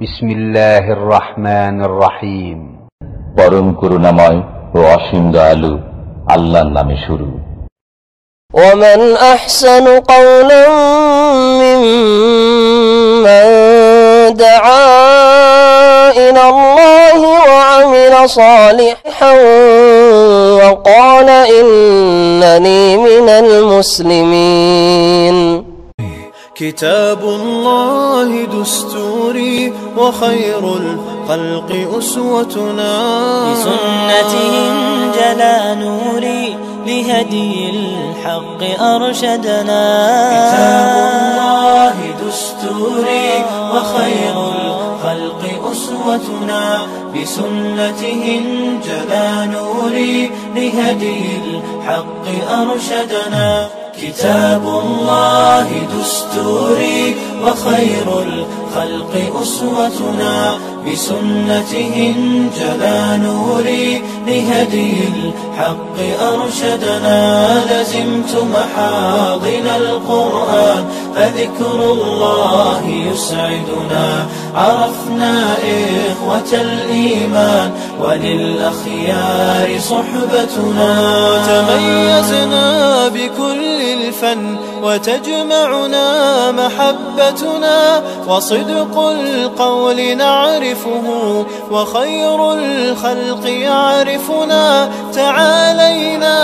বিসমিল্লাহির রহমানির রহিম। পরম করুণাময় ও অসীম দয়ালু আল্লাহর নামে শুরু। ومن أحسن قولا ممن دعا إلى الله وعمل صالحا وقال إنني من المسلمين. كتاب الله دستوري وخير الخلق أسوتنا، بسنته انجلى نوري لهدي الحق أرشدنا. كتاب الله دستوري وخير الخلق أسوتنا، بسنته انجلى نوري لهدي الحق أرشدنا. كتاب الله دستوري وخير الخلق أسوتنا، بسنته انجلى نوري لهدي الحق أرشدنا. لزمت محاضن القرآن فذكر الله يسعدنا. عرفنا إخوة الإيمان وللأخيار صحبتنا. تميزنا بكل الفن وتجمعنا محبتنا، وصدق القول نعرفه وخير الخلق يعرفنا. تعالينا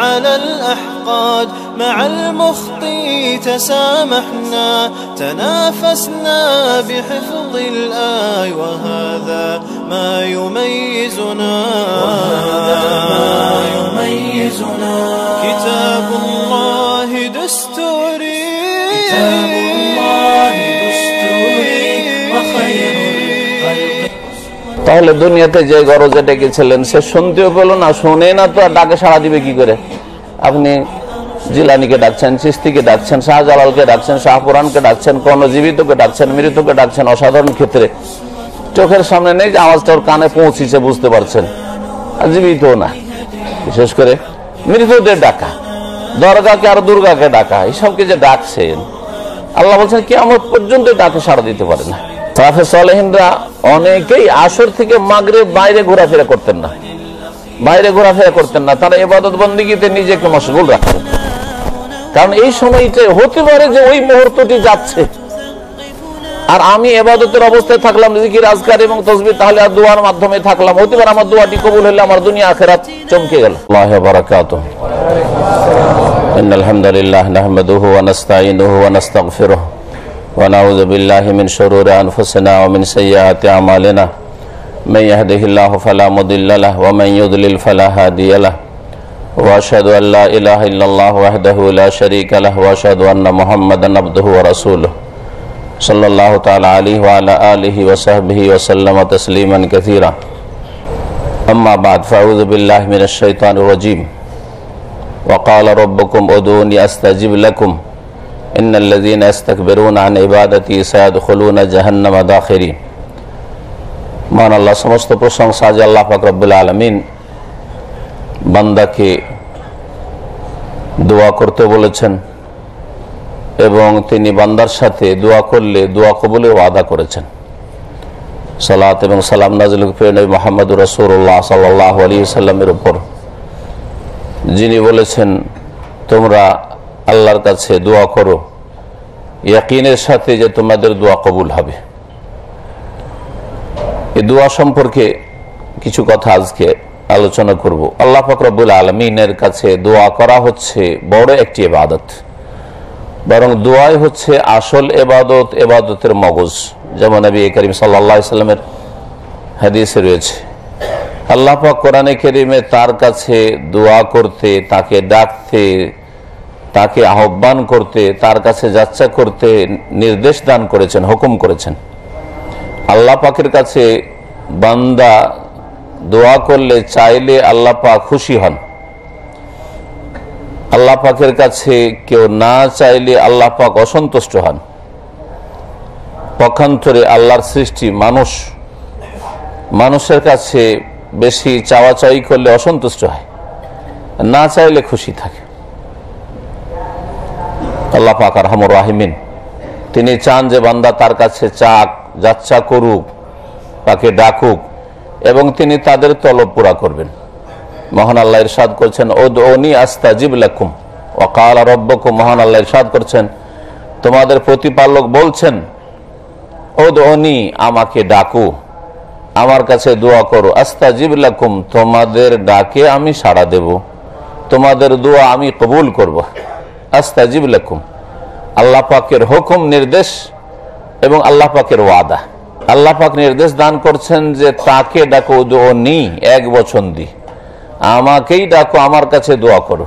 على الأحقاد مع المخطي تسامحنا، تنافسنا بحفظ الآي وهذا ما يميزنا. كتاب الله دستوري وخير الخلق. তাহলে দুনিয়াতে যে গরজে ডেকেছিলেন সে শুনতেও পেল না, শুনে না তো আর ডাকে সাড়া দিবে কি করে? আপনি জিলানিকে ডাকছেন, চিস্তিকে ডাকছেন, শাহজালালকে ডাকছেন, শাহপুরানকে ডাকছেন, কোন জীবিতকে ডাকছেন, মৃতকে ডাকছেন। অসাধারণ ক্ষেত্রে চোখের সামনে নেই যে আওয়াজটা ওর কানে পৌঁছিছে, বুঝতে পারছেন, আর জীবিত না। বিশেষ করে মৃতদের ডাকা, দরগাকে আর দুর্গাকে ডাকা, এইসবকে যে ডাকছেন, আল্লাহ বলছেন কিয়ামত পর্যন্ত ডাকে সাড়া দিতে পারে না। সালেফে সালেহিনরা অনেকেই আসর থেকে মাগরিব বাইরে ঘোরাফেরা করতেন না, তারা ইবাদত বন্দেগীতে নিজেকে মশগুল রাখতেন। কারণ এই সময়টা হতে পারে যে ওই মুহূর্তটি যাচ্ছে, আর আমি ইবাদতের অবস্থায় থাকলাম, জিকির আজকার এবং তাসবিহ তাহলে আর দোয়ার মাধ্যমে থাকলাম, হতে পারে আমার দোয়াটি কবুল হলে আমার দুনিয়া আখিরাত চমকে গেল। আল্লাহু ওয়া বারাকাতুহু। ইন্নাল হামদালিল্লাহ নাহমাদুহু ওয়া নাস্তাঈনুহু ওয়া নাস্তাগফিরুহু ওয়া নাউযু বিল্লাহি মিন শুরুরি আনফুসিনা ওয়া মিন সাইয়্যাতি আমালিনা। মান ইয়াহদিহিল্লাহু ফালা মুদিল্লা লাহু ওয়া মান ইউদ্লিল ফালা হাদিয়া লাহু। ওয়া আশহাদু আল লা ইলাহা ইল্লাল্লাহু ওয়াহদাহু লা শারীকা লাহু ওয়া আশহাদু আন্না মুহাম্মাদান আবদুহু ওয়া রাসূলুহু সাল্লাল্লাহু তাআলা আলাইহি ওয়া আলা আলিহি ওয়া সাহবিহি ওয়া সাল্লামা তাসলিমান কাসীরা। আম্মা বা'দ, ফাআউযু বিল্লাহি মিনাশ শাইতানির রাজীম। ওয়া ক্বালা রাব্বুকুম উদউনি আস্তাজিব লাকুম ইন্নাল্লাযীনা ইস্তাকবিরুনা আন ইবাদাতি সায়াদখুলুনা জাহান্নামা দাখিরিন। মহান আল্লাহ, সমস্ত প্রশংসা যে আল্লাহ পাক রব্বুল আলামিন বান্দাকে দোয়া করতে বলেছেন এবং তিনি বান্দার সাথে দোয়া করলে দোয়া কবুলের ওয়াদা করেছেন। সালাত এবং সালাম নাযিল করে নবী মুহাম্মদুর রাসূলুল্লাহ সাল্লাল্লাহু আলাইহি ওয়াসাল্লামের উপর, যিনি বলেছেন তোমরা আল্লাহর কাছে দোয়া করো ইয়াকিনের সাথে যে তোমাদের দোয়া কবুল হবে। এই দোয়া সম্পর্কে কিছু কথা আজকে আলোচনা করব। আল্লাহ পাক রব্বুল আলামিনের কাছে দোয়া করা হচ্ছে বড় একটি ইবাদত, বরং দোয়াই হচ্ছে আসল ইবাদত, ইবাদতের মগজ। যেমন নবী করিম সাল্লাল্লাহু আলাইহি ওয়াসাল্লামের হাদিসে রয়েছে, আল্লাহ পাক কোরআনে কারীমে তার কাছে দোয়া করতে, তাকে ডাকতে, তাকে আহ্বান করতে, তার কাছে যাচ্ছা করতে নির্দেশ দান করেছেন, হুকুম করেছেন। আল্লাহ পাকের কাছে বান্দা দোয়া করলে, চাইলে আল্লাহ পাক খুশি হন। আল্লাহ পাকের কাছে কেউ না চাইলে আল্লাহ পাক অসন্তুষ্ট হন। পক্ষান্তরে আল্লাহর সৃষ্টি মানুষের কাছে বেশি চাওয়াচাই করলে অসন্তুষ্ট হয়, না চাইলে খুশি থাকে। আল্লাহ পাক আরহামুর রাহিমিন, তিনি চান যে বান্দা তার কাছে চাক, যাচ্ছা করুক, তাকে ডাকুক এবং তিনি তাদের তলব পুরা করবেন। মহান আল্লাহ ইরশাদ করছেন, উদউনি আস্তাজিব লাকুম ওয়া ক্বালা রাব্বুকুম। মহান আল্লাহ ইরশাদ করছেন, তোমাদের প্রতিপালক বলছেন, উদউনি, আমাকে ডাকো, আমার কাছে দোয়া করো, আস্তাজিব লাকুম, তোমাদের ডাকে আমি সাড়া দেব, তোমাদের দোয়া আমি কবুল করব। আস্তাজিব লাকুম, আল্লাহ পাকের হুকুম, নির্দেশ এবং আল্লাহ পাকের ওয়াদা। আল্লাহ পাক নির্দেশ দান করছেন যে তাকে ডাকো, উদউনি, এক বচন দি, আমাকেই ডাকো, আমার কাছে দোয়া করো।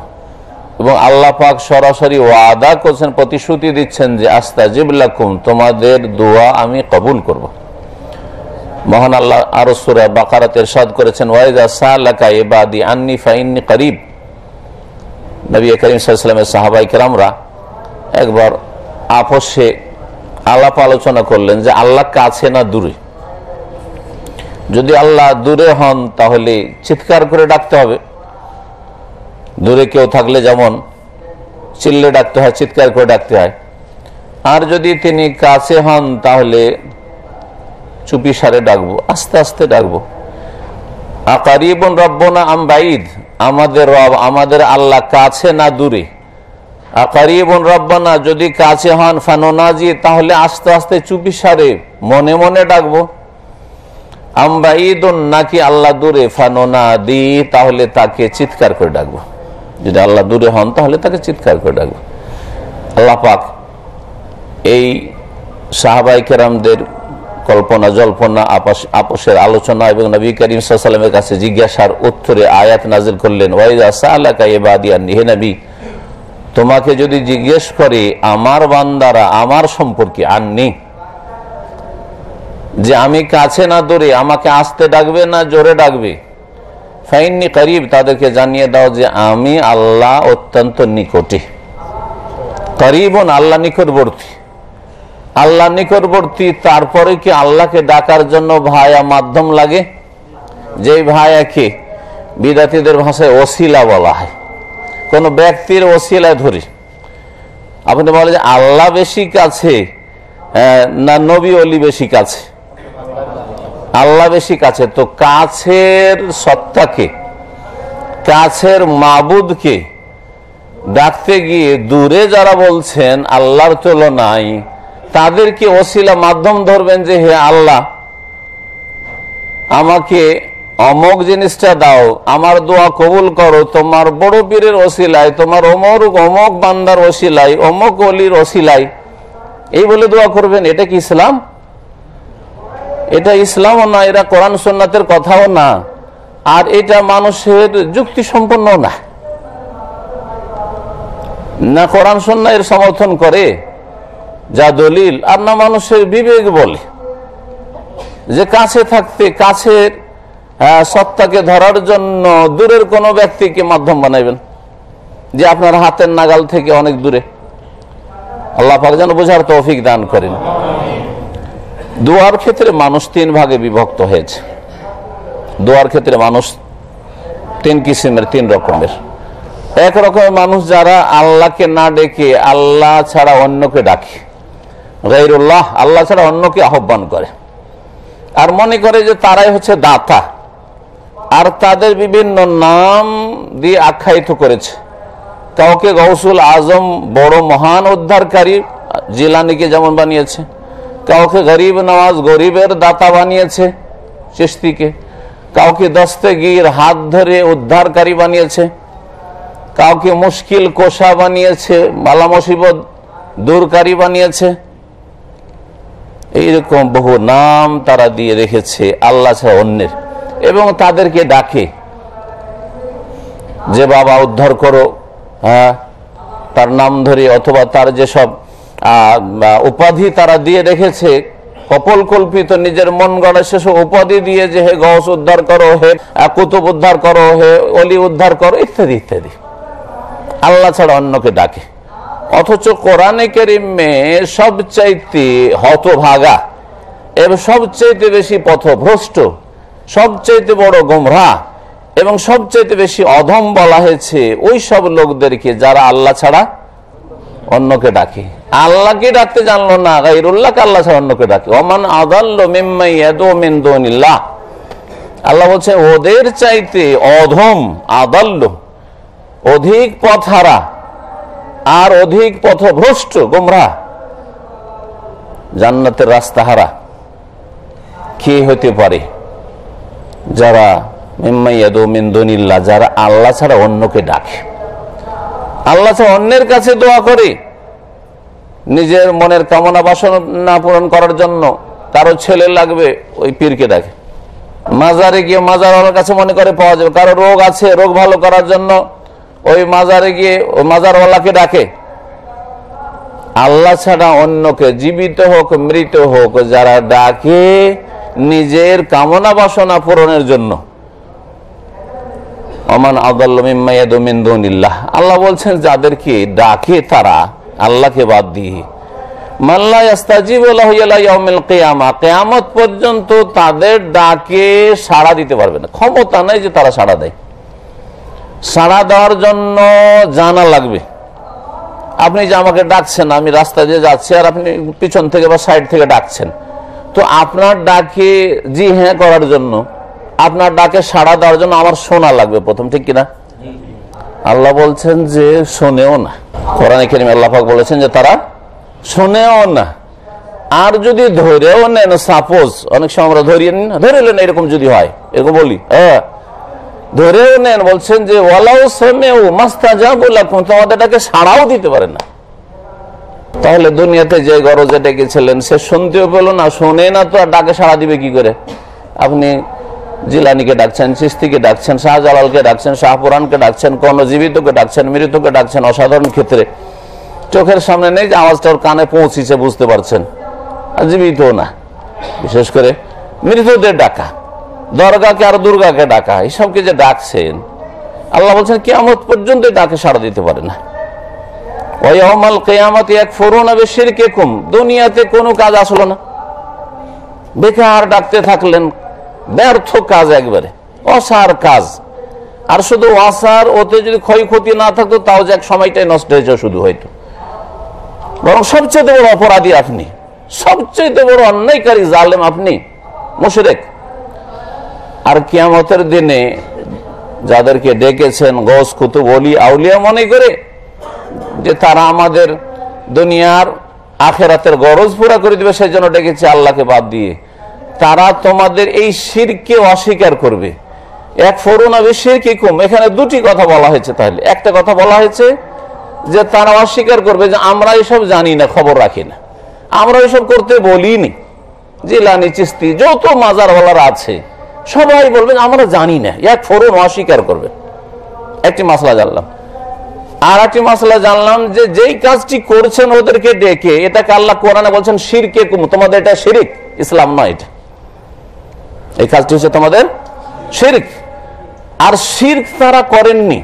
এবং আল্লাহ পাক সরাসরি ওয়াদা করছেন, প্রতিশ্রুতি দিচ্ছেন যে আস্তাজিব লাকুম, তোমাদের দোয়া আমি কবুল করব। মহান আল্লাহ আরো সূরা বাকারাতে ইরশাদ করেছেন, ওয়াইযা সালাকা ইবাদি আন্নী ফাইন্নী করিব। নবী করিম সাল্লাল্লাহু আলাইহি ওয়াসাল্লামের সাহাবায়ে কেরামরা একবার আপসে আলাপ আলোচনা করলেন যে আল্লাহ কাছে না দূরে। যদি আল্লাহ দূরে হন তাহলে চিৎকার করে ডাকতে হবে, দূরে কেউ থাকলে যেমন চিল্লে ডাকতে হয়, চিৎকার করে ডাকতে হয়। আর যদি তিনি কাছে হন তাহলে চুপি সারে ডাকবো, আস্তে আস্তে ডাকবো। আকারিবুন রাব্বুনা আম বাঈদ, আমাদের রব, আমাদের আল্লাহ কাছে না দূরে। আকারিবুন রাব্বানা, যদি কাছে হন, ফানুনাজি, তাহলে আস্তে আস্তে চুপি সারে মনে মনে ডাকবো। আম বাঈদুন, নাকি আল্লাহ দূরে, ফানুনাদি, তাহলে তাকে চিৎকার করে ডাকবো। যদি আল্লাহ দূরে হন তাহলে তাকে চিৎকার করে ডাকবো। আল্লাহ পাক এই সাহাবায়ে কেরামদের কল্পনা জল্পনা, আপসের আলোচনা এবং নবী করিম সাল্লাল্লাহু আলাইহি ওয়াসাল্লামের কাছে জিজ্ঞাসার উত্তরে আয়াত নাযিল করলেন, ওয়াইযা সালাকা ইবাদি আন্নী, হে নবী, তোমাকে যদি জিজ্ঞেস করে আমার বান্দারা আমার সম্পর্কে, আন্নী, যে আমি কাছে না দূরে, আমাকে আস্তে ডাকবে না জোরে ডাকবে, ফাইন্নী করিব, তাদেরকে জানিয়ে দাও যে আমি আল্লাহ অত্যন্ত নিকটে। করিবুন, আল্লাহ নিকটবর্তী। আল্লাহ নিকটবর্তী, তারপরে কি আল্লাহকে ডাকার জন্য ভায়া মাধ্যম লাগে? যে ভায়াকে বিদাতীদের ভাষায় ওসিলা বলা হয়। কোন ব্যক্তির ওসিলা ধরে আপনি বলেন যে আল্লাহ বেশি কাছে না নবী ওলি বেশি কাছে? আল্লাহ বেশি কাছে। তো কাছের সত্তাকে, কাছের মাবুদকে ডাকতে গিয়ে দূরে যারা বলছেন আল্লাহর তুলনায়, তাদেরকে ওসিলা মাধ্যম ধরবেন যে হে আল্লাহ, আমাকে অমুক জিনিসটা দাও, আমার দোয়া কবুল করো তোমার বড় পীরের ওসিলায়, তোমার অমুক বান্দার ওসিলায়, অমুক ওলির ওসিলায়, এই বলে দোয়া করবেন। এটা কি ইসলাম? এটা ইসলামও না, এটা কোরআন সুন্নাতের কথাও না, আর এটা মানুষের যুক্তি সম্পন্ন না। না কোরআন সুন্নাহ এর সমর্থন করে যা দলিল, আর না মানুষের বিবেক বলে যে কাছে থাকতে, কাছের সত্তাকে ধরার জন্য দূরের কোন ব্যক্তিকে মাধ্যম বানাইবেন, যে আপনার হাতের নাগাল থেকে অনেক দূরে। আল্লাহ পাক যেন বোঝার তৌফিক দান করেন। দোয়ার ক্ষেত্রে মানুষ তিন ভাগে বিভক্ত হয়েছে। দোয়ার ক্ষেত্রে মানুষ তিন কিসিমের, তিন রকমের। এক রকমের মানুষ যারা আল্লাহকে না ডেকে আল্লাহ ছাড়া অন্যকে ডাকে, গায়রুল্লাহ, আল্লাহ ছাড়া অন্যকে আহ্বান করে, আর মনে করে যে তারাই হচ্ছে দাতা, আর তাদের বিভিন্ন নাম দিয়ে আখ্যায়িত করেছে। কাউকে গৌসুল আজম, বড় মহান উদ্ধারকারী, জিলানীকে যেমন বানিয়েছে, কাউকে গরিব নওয়াজ, গরিবের দাতা বানিয়েছে চিশতিকে, কাউকে দস্তগীর, হাত ধরে উদ্ধারকারী বানিয়েছে, কাউকে মুশকিল কোষা বানিয়েছে, বালা মুসিবত দূরকারী বানিয়েছে। এইরকম বহু নাম তারা দিয়ে রেখেছে আল্লাহ ছাড়া অন্যের, এবং তাদেরকে ডাকে যে বাবা উদ্ধার করো, হ্যাঁ, তার নাম ধরে, অথবা তার যেসব উপাধি তারা দিয়ে রেখেছে, কপল কল্পিত নিজের মন গড়া সেসব উপাধি দিয়ে, যে হে গৌস উদ্ধার করো, হে কুতুব উদ্ধার করো, হে অলি উদ্ধার করো, ইত্যাদি ইত্যাদি, আল্লাহ ছাড়া অন্যকে ডাকে। অথচ কোরআনে কারীমে সবচাইতে হতভাগা এবং সবচাইতে বেশি পথভ্রষ্ট, সবচাইতে বড় গোমরাহ এবং সবচাইতে বেশি অধম বলা হয়েছে ওই সব লোকদেরকে যারা আল্লাহ ছাড়া অন্যকে ডাকে, আল্লাহকে ডাকতে জানলো না, গায়রুল্লাহকে আল্লাহ ছাড়া অন্যকে ডাকে। ওমান আদাল্লু মিম্মা ইয়াদউ মিন দুনিল্লাহ, আল্লাহ বলছে ওদের চাইতে অধম, আদাল্লু অধিক পথহারা আর অধিক পথভ্রষ্ট, গোমরাহ, জান্নাতের রাস্তাহারা কে হতে পারে? যারা মিম্মা ইয়াদউ মিন দুনিল্লাহ, যারা আল্লাহ ছাড়া অন্যকে ডাকে, আল্লাহ ছাড়া অন্যের কাছে দোয়া করে, নিজের মনের কামনা বাসনা পূরণ করার জন্য কারো ছেলে লাগবে, ওই পীরকে ডাকে। মাজারে গিয়ে মাজারওয়ালার কাছে মনে করে পাওয়া যাবে, কারো রোগ আছে, রোগ ভালো করার জন্য ওই মাজারে গিয়ে ওই মাজারওয়ালাকে ডাকে। আল্লাহ ছাড়া অন্যকে, জীবিত হোক মৃত হোক, যারা ডাকে নিজের কামনা বাসনা পূরণের জন্য, ওমান আদাল্লু মিম্মা ইয়াদউ মিন দুনিল্লাহ, আল্লাহ বলছেন যাদেরকে ডাকে তারা আল্লাহকে বাদ দিয়ে, মান লা ইস্তাজিবু লাহু ইলা ইয়াউমিল কিয়ামা, কিয়ামত পর্যন্ত তাদের ডাকে সাড়া দিতে পারবে না। ক্ষমতা নাই যে তারা সাড়া দেয়। সাড়া দেওয়ার জন্য জানা লাগবে। আপনি যে আমাকে ডাকছেন, আমি রাস্তা দিয়ে যাচ্ছি আর আপনি পিছন থেকে বা সাইড থেকে ডাকছেন, তো আপনার ডাকে জি হ্যাঁ করার জন্য, আপনার ডাকে সাড়া দেওয়ার জন্য আমার শোনা লাগবে প্রথম, ঠিক কিনা? আল্লাহ বলছেন যে শোনেও না। কোরআনে কারিমে আল্লাহ পাক বলেছেন যে তারা শোনেও না। আর যদি ধরেও নেন, সাপোজ অনেক সময় আমরা ধরিয়ে নিন, ধরেলেন, এরকম যদি হয়, এরকম বলি, ধরেও নেন, বলছেন যে ওয়ালাউ সামিউ মাস্তাজাবু লাকুম, তোমাদের ডাকে সাড়াও দিতে পারে না। তাহলে দুনিয়াতে যে গরজে ডেকেছিলেন সে শুনতেও পেল না, শোনে না, তো আর ডাকে সাড়া দিবে কি করে? আপনি জিলানিকে ডাকছেন, চিশতিকে ডাকছেন, শাহজালালকে ডাকছেন, শাহপুরানকে ডাকছেন, কোন জীবিতকে ডাকছেন, মৃতকে ডাকছেন, অসাধারণ ক্ষেত্রে চোখের সামনে নেই যে আওয়াজটা ওর কানে পৌঁছেছে, বুঝতে পারছেন, আর জীবিত না। বিশেষ করে মৃতদের ডাকা, দরগাকে আর দুর্গাকে ডাকা, এইসবকে যে ডাকছেন, আল্লাহ বলছেন কিয়ামত পর্যন্ত ডাকে সাড়া দিতে পারে না। ওয়া ইয়াউমাল কিয়ামাতি ইয়াকফুরুনা বিশিরকিকুম, দুনিয়াতে কোনো কাজ আসলো না, বেকার ডাকতে থাকলেন, ব্যর্থ কাজ, একবারে অসার কাজ। আর শুধু অসার, ওতে যদি ক্ষয়ক্ষতি না থাকতো তাও যে এক সময়টাই নষ্ট হয়েছে শুধু, হয়তো বরং সবচেয়ে বড় অপরাধী আপনি, সবচেয়ে বড় অন্যায়কারী জালেম আপনি, মুশরিক। আর কিয়ামতের দিনে যাদেরকে ডেকেছেন গৌস, কুতুব, ওলি, আউলিয়া মনে করে যে তারা আমাদের দুনিয়ার আখেরাতের গরজ পুরা করে দিবে, সেই জন্য ডেকেছে আল্লাহকে বাদ দিয়ে, তারা তোমাদের এই শিরকে অস্বীকার করবে। ইয়াকফুরুনা বিশিরকিকুম, এখানে দুটি কথা বলা হয়েছে। তাহলে একটা কথা বলা হয়েছে যে তারা অস্বীকার করবে যে আমরা এসব জানি না, খবর রাখি না, আমরা এসব করতে বলিনি। জিলানি, চিশতি, যত মাজারওয়ালারা আছে সবাই বলবেন আমরা জানি না, ইয়াকফুরুন, অস্বীকার করবে। একটি মাসলা জানলাম। আর একটি মাসলা জানলাম যে যেই কাজটি করছেন ওদেরকে ডেকে, এটাকে আল্লাহ কোরআনে বলছেন শিরকুকুম, তোমাদের এটা শিরিক, ইসলাম নয় এটা, এই কাজটি হচ্ছে তোমাদের শিরক। আর শিরক তারা করেননি,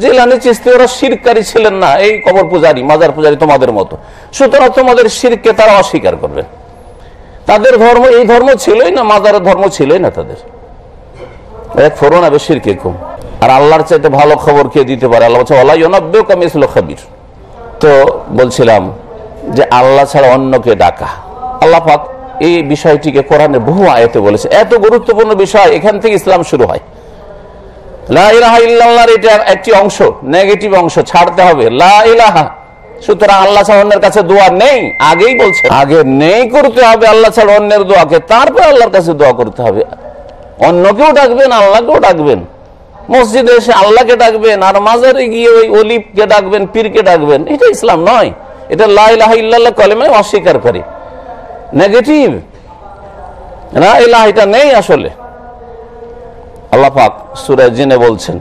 জিলানি, চিশতি ওরা শিরকারী ছিলেন না, এই কবর পূজারী, মাজার পূজারী তোমাদের মতো, সুতরাং তোমাদের শিরককে তারা অস্বীকার করবেন। তাদের ধর্ম এই ধর্ম ছিলই না, মাজারের ধর্ম ছিলই না তাদের। ইয়াকফুরুনা বিশিরকিকুম। আর আল্লাহর চাইতে ভালো খবর কে দিতে পারে? আল্লাহ বলছে ওয়ালা ইউনাব্বিউকা মিসলু খাবীর। তো বলছিলাম যে আল্লাহ ছাড়া অন্যকে ডাকা, আল্লাহ পাক এই বিষয়টিকে কোরআনের বহু আয়াতে বলেছে। এত গুরুত্বপূর্ণ বিষয়, এখান থেকে ইসলাম শুরু হয়। লা ইলাহা ইল্লাল্লাহর এটা একটি অংশ, নেগেটিভ অংশ ছাড়তে হবে, লা ইলাহা। সুতরাং আল্লাহ ছাড়া অন্যের কাছে দোয়া নেই, আগেই বলছে, আগে নেই করতে হবে আল্লাহ ছাড়া অন্যের দোয়াকে, তারপর আল্লাহর কাছে দোয়া করতে হবে। অন্যকেও ডাকবেন, আল্লাহকেও ডাকবেন, মসজিদে এসে আল্লাহকে ডাকবেন, আর মাজারে গিয়ে ওই অলিকে ডাকবেন, পীরকে ডাকবেন, এটা ইসলাম নয়। এটা লা ইলাহা ইল্লাল্লাহ কালেমায় অস্বীকার করে, নেগেটিভ। লা ইলাহা এটা নেই আসলে। আল্লাহ পাক সূরা জিনে বলছেন,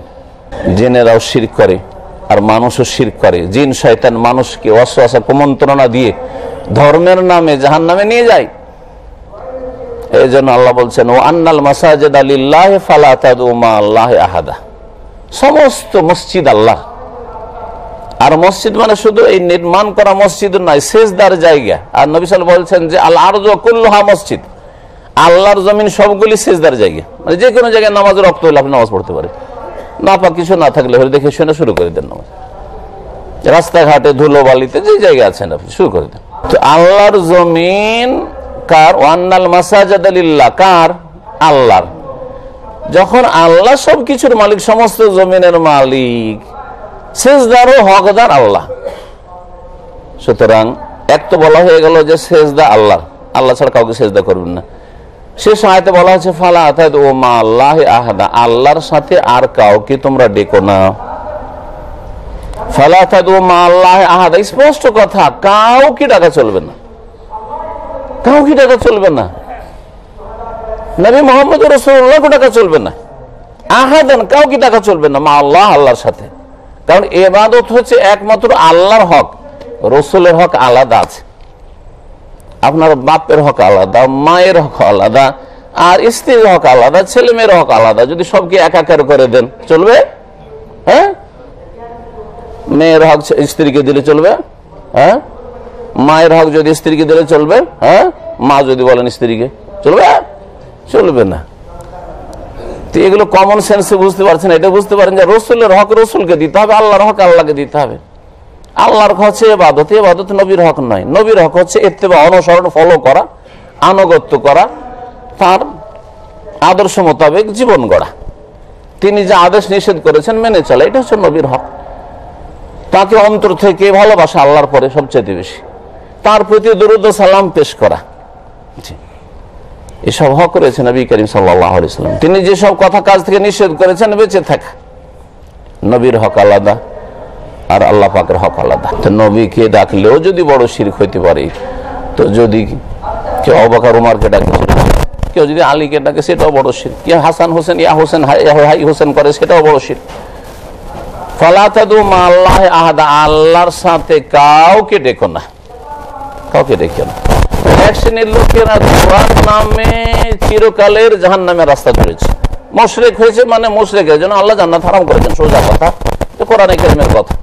জিনেরাও শিরক করে আর মানুষও শিরক করে। জিন শয়তান মানুষকে ওয়াসওয়াসা, কুমন্ত্রণা দিয়ে ধর্মের নামে জাহান্নামে নিয়ে যায়। এই জন্য আল্লাহ বলছেন ও আন্নাল মাসাজিদা লিল্লাহি ফালা তাদউ মা আল্লাহি আহাদা, সমস্ত মসজিদ আল্লাহ। আর মসজিদ মানে শুধু এই নির্মাণ করা মসজিদ নয়, সেজদার জায়গা। আর নবী সাল্লাল্লাহু আলাইহি ওয়াসাল্লাম বলছেন যে আল আরযু কুল্লুহা মসজিদ, আল্লাহর জমিন সবগুলি সেজদার জায়গা, মানে যে কোনো জায়গায় নামাজের রক্ত হলে আপনি নামাজ পড়তে পারেন, নাপাক কিছু না থাকলে হলে দেখে শুনে শুরু করে দেন নামাজ। রাস্তাঘাটে ধুলো বালিতে যে জায়গায় আছেন আপনি শুরু করে দেন। তো আল্লাহর জমিন কার? ওয়ান্নাল মাসাজিদা লিল্লাহ, কার? আল্লাহর। যখন আল্লাহ সবকিছুর মালিক, সমস্ত জমিনের মালিক, সেজদারও হকদার আল্লাহ। সুতরাং এক তো বলা হয়ে গেল যে সেজদা আল্লাহ, আল্লাহ ছাড়া কাউকে সেজদা করবেন না। শেষ আয়াতে বলা হচ্ছে ফালা আতাদু মা আল্লাহি আহাদা, আল্লাহর সাথে আর কাউকে তোমরা ডেকো না। ফালা আতাদু মা আল্লাহি আহাদা, স্পষ্ট কথা, কাউকে ডাকা চলবে না, কাউকে ডাকা চলবে না। নবী মুহাম্মদ রাসূলুল্লাহকে ডাকা চলবে না, আহাদান কাউকে ডাকা চলবে না, মা আল্লাহ, আল্লাহর সাথে। কারণ ইবাদত হচ্ছে একমাত্র আল্লাহর হক, রসুলের হক আলাদা আছে। আপনার বাপের হক আলাদা, মায়ের হক আলাদা, আর স্ত্রীর হক আলাদা, ছেলে মেয়ের হক আলাদা। যদি সবকে একাকার করে দেন চলবে? হ্যাঁ, মেয়ের হক স্ত্রীকে দিলে চলবে? হ্যাঁ, মায়ের হক যদি স্ত্রীকে দিলে চলবে? হ্যাঁ, মা যদি বলেন স্ত্রীকে চলবে? চলবে না। তো এগুলো কমন সেন্সে বুঝতে পারছেন। এটা বুঝতে পারেন যে রসুলের হক রসুলকে দিতে হবে, আল্লাহর হক আল্লাহকে দিতে হবে। আল্লাহর হক হচ্ছে ইবাদত, ইবাদত নবীর হক নয়। নবীর হক হচ্ছে ইত্তেবা, অনুসরণ, ফলো করা, আনুগত্য করা, তার আদর্শ মোতাবেক জীবন গড়া, তিনি যে আদেশ নিষেধ করেছেন মেনে চলা, এটা হচ্ছে নবীর হক। তাকে অন্তর থেকে ভালোবাসা, আল্লাহর পরে সবচেয়ে বেশি, তার প্রতি দরুদ ও সালাম পেশ করা, এসব হক রয়েছে নবী করিম সাল্লাল্লাহু আলাইহি ওয়াসাল্লাম। তিনি যেসব কথা কাজ থেকে নিষেধ করেছেন বেঁচে থাকা, নবীর হক আলাদা আর আল্লাহ পাকের হক আলাদা। তো নবীকে ডাকলেও যদি বড় শিরক হইতে পারে, তো যদি কেউ আবু বকর ওমরকে ডাকে, কেউ যদি আলীকে ডাকে সেটাও বড় শিরক, কেউ হাসান হোসেন ইয়া হোসেন হাই হোসেন করে সেটাও বড় শিরক। ফালা তাদু মা আল্লাহি আহাদা, আল্লাহর সাথে কাউকে ডেকো না, কাউকে ডেকো না। এক শ্রেণীর লোকেরা দোয়ার নামে চিরকালের জাহান্নামের রাস্তা ধরেছে, মুশরিক হয়েছে, মানে মুশরিকের জন্য আল্লাহ জান্নাত হারাম করেছেন, সোজা কথা, কোরআনে কারীমের কথা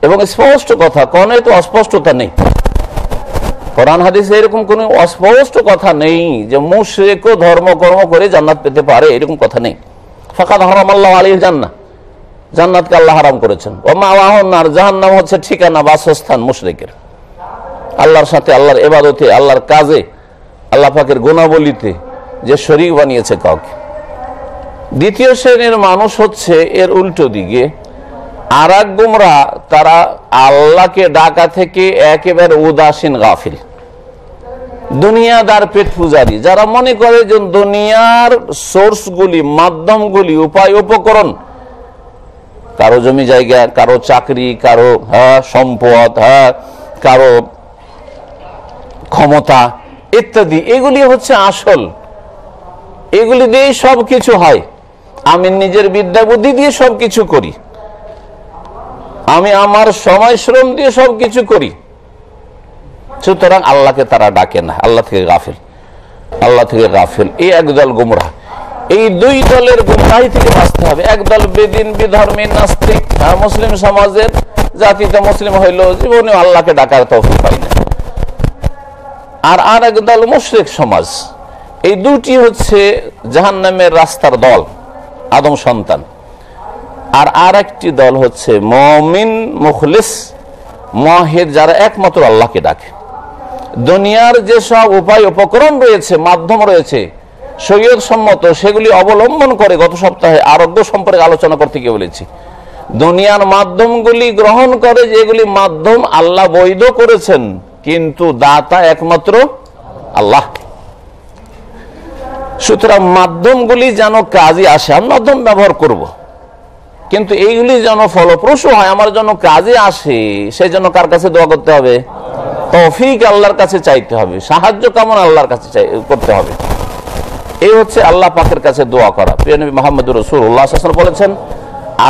এবং স্পষ্ট কথা, কোনে তো অস্পষ্টতা নেই। কোরআন হাদিসে এরকম কোন অস্পষ্ট কথা নেই যে মুশরিকও ধর্মকর্ম করে জান্নাত পেতে পারে, এরকম কথা নেই। ফাকাদ হারামাল্লাহু আলাইহি জান্নাহ, জান্নাতকে আল্লাহ হারাম করেছেন। ওয়া মাওয়াহুন নার, জাহান্নাম হচ্ছে ঠিকানা, বাসস্থান মুশরিকের। আল্লাহর সাথে, আল্লাহর ইবাদতে, আল্লাহর কাজে, আল্লাহ পাকের গুণাবলীতে যে শরীক বানিয়েছে কাউকে। দ্বিতীয় শ্রেণীর মানুষ হচ্ছে এর উল্টো দিকে, আর এক গুমরা, তারা আল্লাহকে ডাকা থেকে একেবারে উদাসীন, গাফিল, দুনিয়াদার, পেট পূজারী, যারা মনে করে যে দুনিয়ার সোর্সগুলি, মাধ্যমগুলি, উপায় উপকরণ, কারো জমি জায়গা, কারো চাকরি, কারো সম্পদ, কারো ক্ষমতা ইত্যাদি, এগুলি হচ্ছে আসল, এগুলি দিয়েই সব কিছু হয়। আমি নিজের বিদ্যা বুদ্ধি দিয়ে সবকিছু করি, আমি আমার সময় শ্রম দিয়ে সবকিছু করি। সুতরাং আল্লাহকে তারা ডাকে না, আল্লাহ থেকে গাফিল, আল্লাহ থেকে গাফিল। এই একদল গুমরাহ। এই দুই দলের গুমরাহি থেকে বাঁচতে হবে। একদল বেদিন, বিধর্মী, নাস্তিক, মুসলিম সমাজের জাতিতে মুসলিম হইল, জীবনে আল্লাহকে ডাকার তৌফিক পাই না। আর একদল মুশরিক সমাজ। এই দুটি হচ্ছে জাহান্নামের রাস্তার দল, আদম সন্তান। আর একটি দল হচ্ছে মুমিন, মুখলিস, মুওয়াহিদ, যারা একমাত্র আল্লাহকে ডাকে। দুনিয়ার যেসব উপায় উপকরণ রয়েছে, মাধ্যম রয়েছে শরীয়ত সম্মত, সেগুলি অবলম্বন করে, গত সপ্তাহে আরোগ্য সম্পর্কে আলোচনা করতে গিয়ে বলেছি, দুনিয়ার মাধ্যমগুলি গ্রহণ করে, যেগুলি মাধ্যম আল্লাহ বৈধ করেছেন, কিন্তু দাতা একমাত্র আল্লাহ। সুতরাং মাধ্যমগুলি যেন কাজে আসে, আমি মাধ্যম ব্যবহার করব, কিন্তু এইগুলি যেন ফলপ্রসূ হয়, আমার জন্য কাজে আসে, সেই জন্য কার কাছে দোয়া করতে হবে? তৌফিক আল্লাহর কাছে চাইতে হবে, সাহায্য কামনা আল্লাহর কাছে করতে হবে। এই হচ্ছে আল্লাহ পাকের কাছে দোয়া করা। প্রিয় নবী মুহাম্মদুর রাসূলুল্লাহ সাল্লাল্লাহু আলাইহি ওয়াসাল্লাম বলেছেন,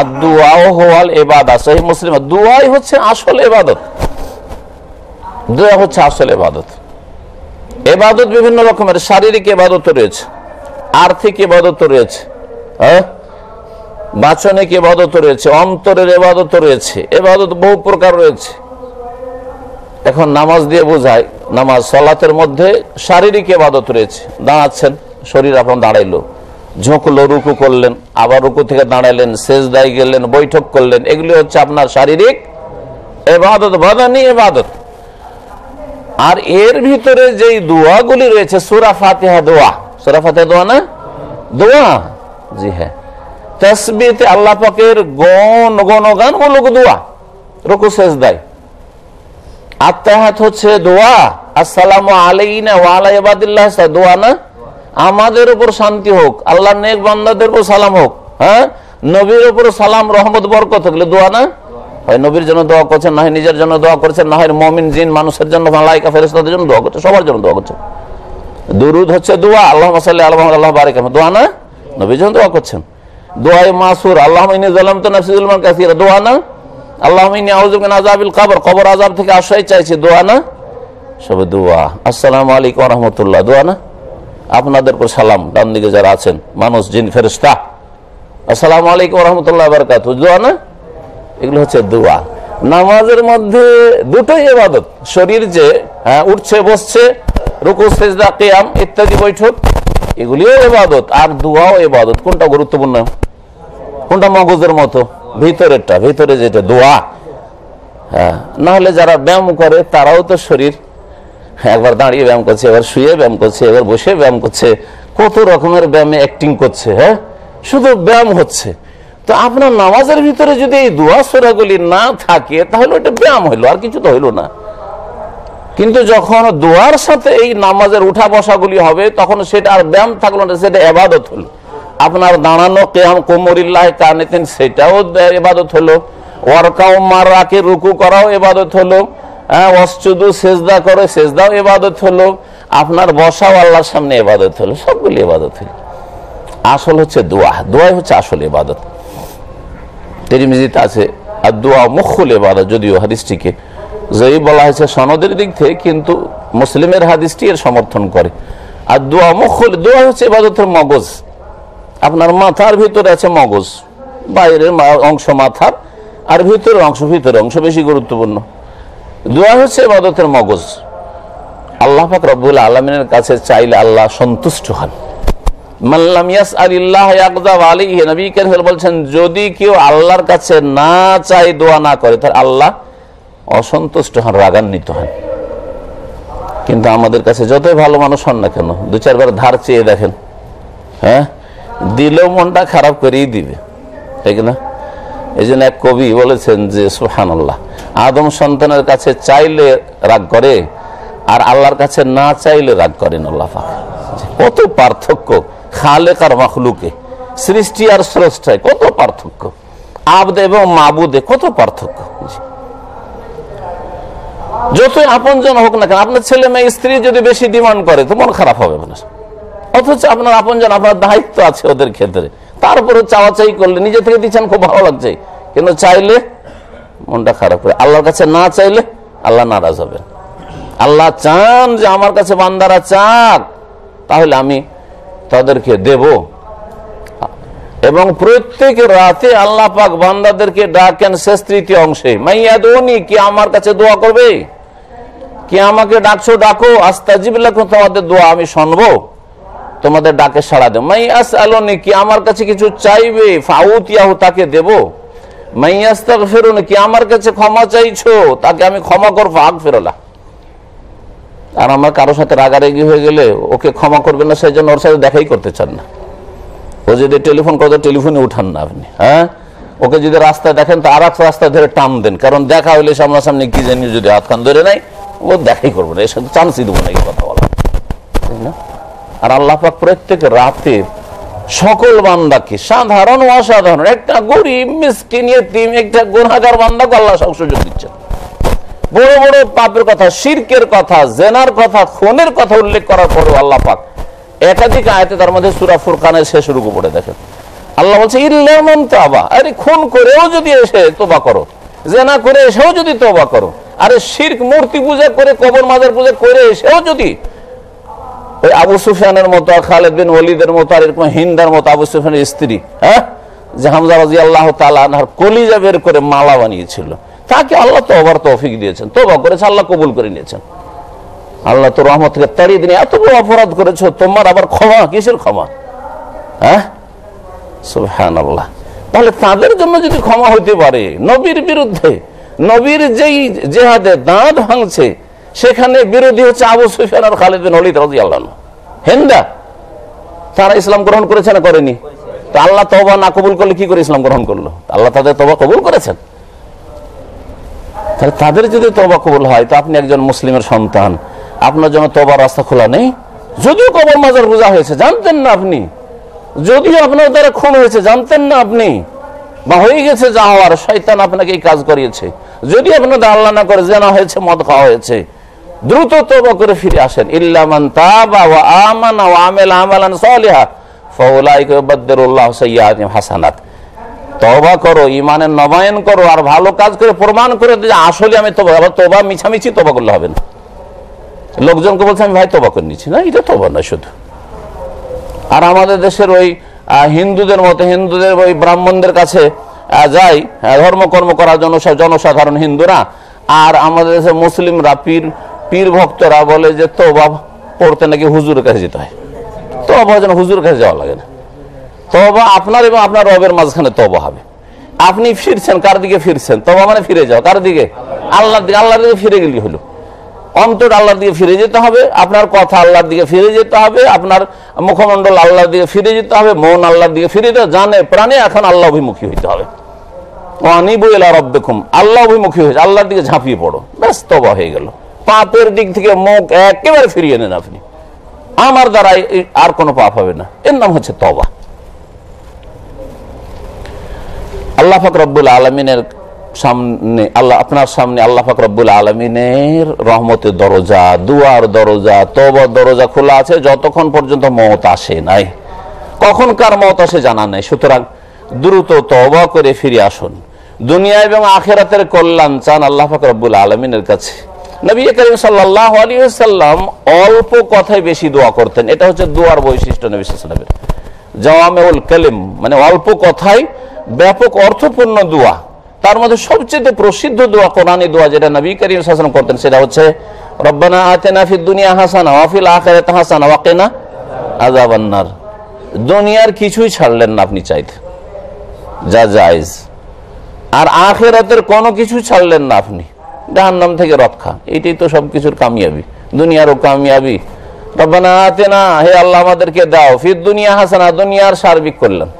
আদ-দুআউ হুয়াল ইবাদা। সহিহ মুসলিম, দোয়াই হচ্ছে আসল ইবাদত, দোয়া হচ্ছে আসল ইবাদত। ইবাদত বিভিন্ন রকমের, শারীরিক ইবাদত রয়েছে, আর্থিক ইবাদত রয়েছে, বাচনিক ইবাদত রয়েছে, অন্তরের ইবাদত রয়েছে, ইবাদত বহু প্রকার রয়েছে। এখন নামাজ দিয়ে বোঝায়, নামাজ সালাতের মধ্যে শারীরিক ইবাদত রয়েছে। দাঁড়াচ্ছেন, শরীর আপনার দাঁড়াইলো, ঝুঁকলো, রুকু করলেন, আবার রুকু থেকে দাঁড়াইলেন, সেজদায় গেলেন, বৈঠক করলেন, এগুলি হচ্ছে আপনার শারীরিক ইবাদত, বাদানি ইবাদত। আর এর ভিতরে যেই দোয়াগুলি রয়েছে, সূরা ফাতিহা দোয়া, সূরা ফাতিহা দোয়া না, দোয়া, জি হ্যাঁ, তাসবিহতে আল্লাহ পাকের গুণগানমূলক দোয়া, রুকু সেজদায়। আত্তাহিয়াত হচ্ছে দোয়া, আসসালামু আলাইনা ওয়া আলা ইবাদিল্লাহ দোয়া না, আমাদের উপর শান্তি হোক, আল্লাহর নেক বান্দাদের উপর সালাম হোক, হ্যাঁ, নবীর উপর সালাম রহমত বরকত হলে দোয়া না? হয় নবীর জন্য দোয়া করছেন, না হয় নিজের জন্য দোয়া করছেন, না হয় মুমিন জিন মানুষের জন্য, মালায়েকা ফেরেশতাদের জন্য দোয়া করছেন, সবার জন্য দোয়া করছেন। দুরুদ হচ্ছে দোয়া, আল্লাহুম্মা সাল্লি আলা মুহাম্মাদ আল্লাহু বারিক আলাইহি, দোয়া না? নবীর জন্য দোয়া করছেন। দোয়ায়ে মাসুর, আল্লাহুম্মা ইন্নী যালামতু নাফসি যুলমান কাসীরা, দোয়া না? আল্লাহুম্মা ইন্নী আউযু বিকা মিন আযাবিল কবর, কবর আযাব থেকে আশ্রয় চাইছি, দোয়া না? সব দোয়া। আসসালামু আলাইকুম ওয়া রাহমাতুল্লাহ, দোয়া না? আপনাদের উপর সালাম, ডান দিকে যারা আছেন মানুষ জিন ফেরেশতা, আসসালামু আলাইকুম ওয়া রাহমাতুল্লাহি ওয়া বারাকাতুহু, দোয়া না? এগুলো হচ্ছে দোয়া। নামাজের মধ্যে দুটোই ইবাদত, শরীর যে উঠছে বসছে, রুকু সিজদা কিয়াম ইত্যাদি বৈঠক, এগুলিও ইবাদত, আর দোয়াও ইবাদত। কোনটা গুরুত্বপূর্ণ? কোনটা মগজের মতো? ভিতরেরটা, ভিতরে যেটা দোয়া। হ্যাঁ, না হলে যারা ব্যায়াম করে তারাও তো শরীর, একবার দাঁড়িয়ে ব্যায়াম করছে, এবার শুয়ে ব্যায়াম করছে, এবার বসে ব্যায়াম করছে, কত রকমের ব্যায়ামে অ্যাক্টিং করছে, হ্যাঁ, শুধু ব্যায়াম হচ্ছে। তো আপনার নামাজের ভিতরে যদি এই দোয়া সূরাগুলি না থাকে তাহলে ওটা ব্যায়াম হইলো, আর কিছু তো হইলো না। কিন্তু যখন দোয়ার সাথে এই নামাজের উঠা বসাগুলি হবে তখন সেটা আর ব্যায়াম থাকলো না, সেটা ইবাদত হলো। আপনার দাঁড়ানো কিয়াম কুমুরিল্লাহ কানিতিন, সেটাও ইবাদত হলো। ওয়ারকাউ মাররাকে, রুকু করাও ইবাদত হলো। ওয়াসজুদু, সেজদা করে, সেজদাও ইবাদত হলো। আপনার বসাও আল্লাহর সামনে ইবাদত হলো, সবগুলি ইবাদত হলো। আসল হচ্ছে দোয়া, দোয়াই হচ্ছে আসল ইবাদত। তিরমিজিতে আছে আর দোয়া মুখুল ইবাদত, যদিও হাদিসটিকে যেই বলা হয়েছে সনদের দিক থেকে, কিন্তু মুসলিমের হাদিসটি এর সমর্থন করে। আর দোয়া মুখুল, দোয়া হচ্ছে ইবাদতের মগজ। আপনার মাথার ভিতরে আছে মগজ, বাইরের অংশ মাথার, আর ভিতরের অংশ বেশি গুরুত্বপূর্ণ। দোয়া হচ্ছে ইবাদতের মগজ। আল্লাহ পাক রব্বুল আলামিনের কাছে চাইলে আল্লাহ সন্তুষ্ট হন। মাল্লাম ইয়াসআলিল্লাহ ইয়াগযাব আলাইহি, নবী কারীম বলেছেন যদি কেউ আল্লাহর কাছে না চায়, দোয়া না করে, তাহলে আল্লাহ অসন্তুষ্ট হন, রাগান্বিত হন। কিন্তু আমাদের কাছে যতই ভালো মানুষ হন না কেন, দু চারবার ধার চেয়ে দেখেন, হ্যাঁ, দিলেও মনটা খারাপ করেই দিবে, ঠিক না? এই জন্য এক কবি বলেছেন যে সুবহানাল্লাহ, আদম সন্তানের কাছে চাইলে রাগ করে, আর আল্লাহর কাছে না চাইলে রাগ করেন আল্লাহ পাক। কত পার্থক্য খালেক আর মাখলুকে, সৃষ্টি আর স্রষ্টায় কত পার্থক্য, আবদ এবং মাবুদে কত পার্থক্য। যতই আপনজন হোক না কেন, আপনার ছেলে মেয়ে স্ত্রী যদি বেশি ডিমান্ড করে তো মন খারাপ হবে আপনার, অথচ আপনার আপনজন, আপনার দায়িত্ব আছে ওদের ক্ষেত্রে, তারপরে চাওয়াচাই করলে নিজে থেকে দিচ্ছেন খুব ভালো লাগছে, কিন্তু চাইলে মনটা খারাপ করে। আল্লাহর কাছে না চাইলে আল্লাহ নারাজ হবেন। আল্লাহ চান যে আমার কাছে বান্দারা চাক, তাহলে আমি তাদেরকে দেব। এবং প্রত্যেক রাতে আল্লাহ পাক বান্দাদেরকে ডাকেন শেষ তৃতীয় অংশে, মাইয়াদুনি, কি আমার কাছে দোয়া করবে, কি আমাকে ডাকছো ডাকো, আস্তাজিব লাকুম, তোমাদের দোয়া আমি শুনবো, তোমাদের ডাকে সাড়া দেব। মাইয়াসআলুনি, কি আমার কাছে কিছু চাইবে, ফাউতিয়াহু, তাকে দেব। মাইয়াস্তাগফিরুনি, কি আমার কাছে ক্ষমা চাইছো, তাকে আমি ক্ষমা করব, আগফিরুল্লাহ। আর আমার কারোর সাথে রাগারাগি হয়ে গেলে ওকে ক্ষমা করবেন না, সেই জন্য ওর সাথে দেখাই করতে চান না। ও যদি টেলিফোন করে, টেলিফোনে উঠান না আপনি, হ্যাঁ। ওকে যদি রাস্তায় দেখেন তো আর এক রাস্তা ধরে টান দেন, কারণ দেখা হইলে সামনাসামনি কি জানি যদি হাত খান ধরে নাই, ও দেখাই করবো না, এর সাথে চান্সই দেবো না এই কথা বলা, ঠিক না? আর আল্লাহ পাক প্রত্যেক রাতে সকল বান্দাকে, সাধারণ অসাধারণ, একটা গরিব মিসকিন ইতিম, একটা গুনাহগার বান্দাকে আল্লাহ সব সুযোগ দিচ্ছেন। বড় বড় পাপের কথা, শিরকের কথা, জেনার কথা, খুনের কথা উল্লেখ করার পরেও আল্লাহ পাক একাধিক আয়াতে, তার মধ্যে সূরা ফুরকানের শেষ রুকু পড়ে দেখেন, আল্লাহ বলছে ইল্লা মান তাবা, আরে খুন করেও যদি এসে তোবা করো, জেনা করে এসেও যদি তোবা করো, আরে শিরক মূর্তি পূজা করে, কবর মাজার পূজা করে এসেও যদি ওই আবু সুফিয়ানের মতো, খালিদ বিন ওয়ালিদের মতো, আর এরকম হিন্দার মতো, আবু সুফিয়ানের স্ত্রী, হ্যাঁ, যে হামজা রাদিয়াল্লাহু তাআলা আনহার কলিজা বের করে মালা বানিয়েছিল, তাকে আল্লাহ তওবার তৌফিক দিয়েছেন, তওবা করেছে, আল্লাহ কবুল করে নিয়েছেন। আল্লাহ তো রহমত থেকে তাড়িয়ে দিন, এত বড় অপরাধ করেছো, তোমার আবার ক্ষমা, কিসের ক্ষমা, হ্যাঁ, সুবহানাল্লাহ। তাহলে তাদের জন্য যদি ক্ষমা হইতে পারে, নবীর বিরুদ্ধে, নবীর যেই জেহাদে দাঁত ভাঙছে সেখানে বিরোধী হচ্ছে আবু সুফিয়ান আর খালিদ বিন ওয়ালিদ রাদিয়াল্লাহু আনহু। হিন্দা তারা ইসলাম গ্রহণ করেছে না করেনি? তো আল্লাহ তওবা না কবুল করলে কি করে ইসলাম গ্রহণ করলো? আল্লাহ তাদের তওবা কবুল করেছেন। তাহলে তাদের যদি তওবা কবুল হয় তো আপনি একজন মুসলিমের সন্তান, আপনার জন্য তওবার রাস্তা খোলা নেই? যদিও কবর মাজার পূজা হয়েছে জানতেন না আপনি, যদিও আপনার দ্বারা খুন হয়েছে জানতেন না আপনি, বা হয়ে গেছে যা হওয়ার, শয়তান আপনাকে এই কাজ করিয়েছে, যদি আপনার আল্লাহ না করে জানা হয়েছে, মদ খাওয়া হয়েছে, দ্রুত তওবা করে ফিরে আসেন। ইল্লা মান তাবা ওয়া আমানা ওয়া আমিলা আমালান সালিহা ফাউলাইকা ইউবাদদিরুল্লাহু সাইয়্যাতিহিম হাসানাত। তওবা করো, ঈমানের নবায়ন করো, আর ভালো কাজ করে প্রমাণ করে যে আসলে আমি তওবা। আবার তওবা মিছামিছি তওবা করলে হবে না। লোকজনকে বলছে আমি ভাই তওবা করে নিচ্ছি, না, এটা তওবা না শুধু। আর আমাদের দেশের ওই হিন্দুদের মতো, হিন্দুদের ওই ব্রাহ্মণদের কাছে যাই ধর্মকর্ম করার জন্য সব জনসাধারণ হিন্দুরা, আর আমাদের দেশে মুসলিমরা পীর ভক্তরা বলে যে তওবা পড়তে নাকি হুজুরের কাছে যেতে হয়। তওবা যেন হুজুরের কাছে যাওয়া লাগে না, তওবা আপনার এবং আপনার রবের মাঝখানে তওবা হবে। আপনি ফিরছেন, কার দিকে ফিরছেন? তওবা মানে ফিরে যাও, কার দিকে? আল্লাহর দিকে। আল্লাহর দিকে ফিরে গেলি হলো, অন্তর আল্লাহর দিকে ফিরে যেতে হবে, আপনার কথা আল্লাহর দিকে ফিরে যেতে হবে, আপনার মুখমণ্ডল আল্লাহর দিকে ফিরে যেতে হবে, মন আল্লাহর দিকে ফিরে যেতে, জানে প্রাণে এখন আল্লাহ অভিমুখী হইতে হবে। আনিবু ইলা রাব্বিকুম, আল্লাহ অভিমুখী হয়েছে, আল্লাহর দিকে ঝাঁপিয়ে পড়ো, ব্যাস তওবা হয়ে গেল। পাপের দিক থেকে মুখ একেবারে ফিরিয়ে নেন আপনি, আমার দ্বারা আর কোনো পাপ হবে না, এর নাম হচ্ছে তওবা। আল্লাহ পাক রব্বুল আলামিনের সামনে, আপনার সামনে আল্লাহ পাক রব্বুল আলামিনের রহমতের দরজা, দুয়ার দরজা, তওবার দরজা খোলা আছে যতক্ষণ পর্যন্ত মওত আসে নাই। কখন কার মওত আসে জানা নাই। সুতরাং দ্রুত তওবা করে ফিরে আসুন। দুনিয়া এবং আখিরাতের কল্যাণ চান আল্লাহ পাক রব্বুল আলামিনের কাছে। নবী করিম সাল্লাল্লাহু আলাইহি ওয়াসাল্লাম অল্প কথায় বেশি দোয়া করতেন। এটা হচ্ছে দোয়ার বৈশিষ্ট্য নবী সাল্লাল্লাহু আলাইহি ওয়াসাল্লামের, জাওয়ামিউল কালিম, মানে অল্প কথায় ব্যাপক অর্থপূর্ণ দোয়া। তার মধ্যে সবচেয়ে প্রসিদ্ধ দোয়া কোরআনী দোয়া যেটা নবী করিম সাল্লাল্লাহু আলাইহি ওয়াসাল্লাম করতেন, সেটা হচ্ছে রব্বানা আতিনা ফিদ দুনিয়া হাসানা ওয়া ফিল আখিরাতি হাসানা ওয়া কিনা আযাবান নার। দুনিয়ার কিছুই ছাড়লেন না আপনি চাইতে, যা জায়েজ, আর আখিরাতের কোনো কিছু ছাড়লেন না আপনি, জাহান্নাম থেকে রক্ষা। এটাই তো সবকিছুর কামিয়াবি, দুনিয়ারও কামিয়াবি। রব্বানা আতিনা, হে আল্লাহ আমাদেরকে দাও, ফিদ দুনিয়া হাসানা, দুনিয়ার সার্বিক কল্যাণ,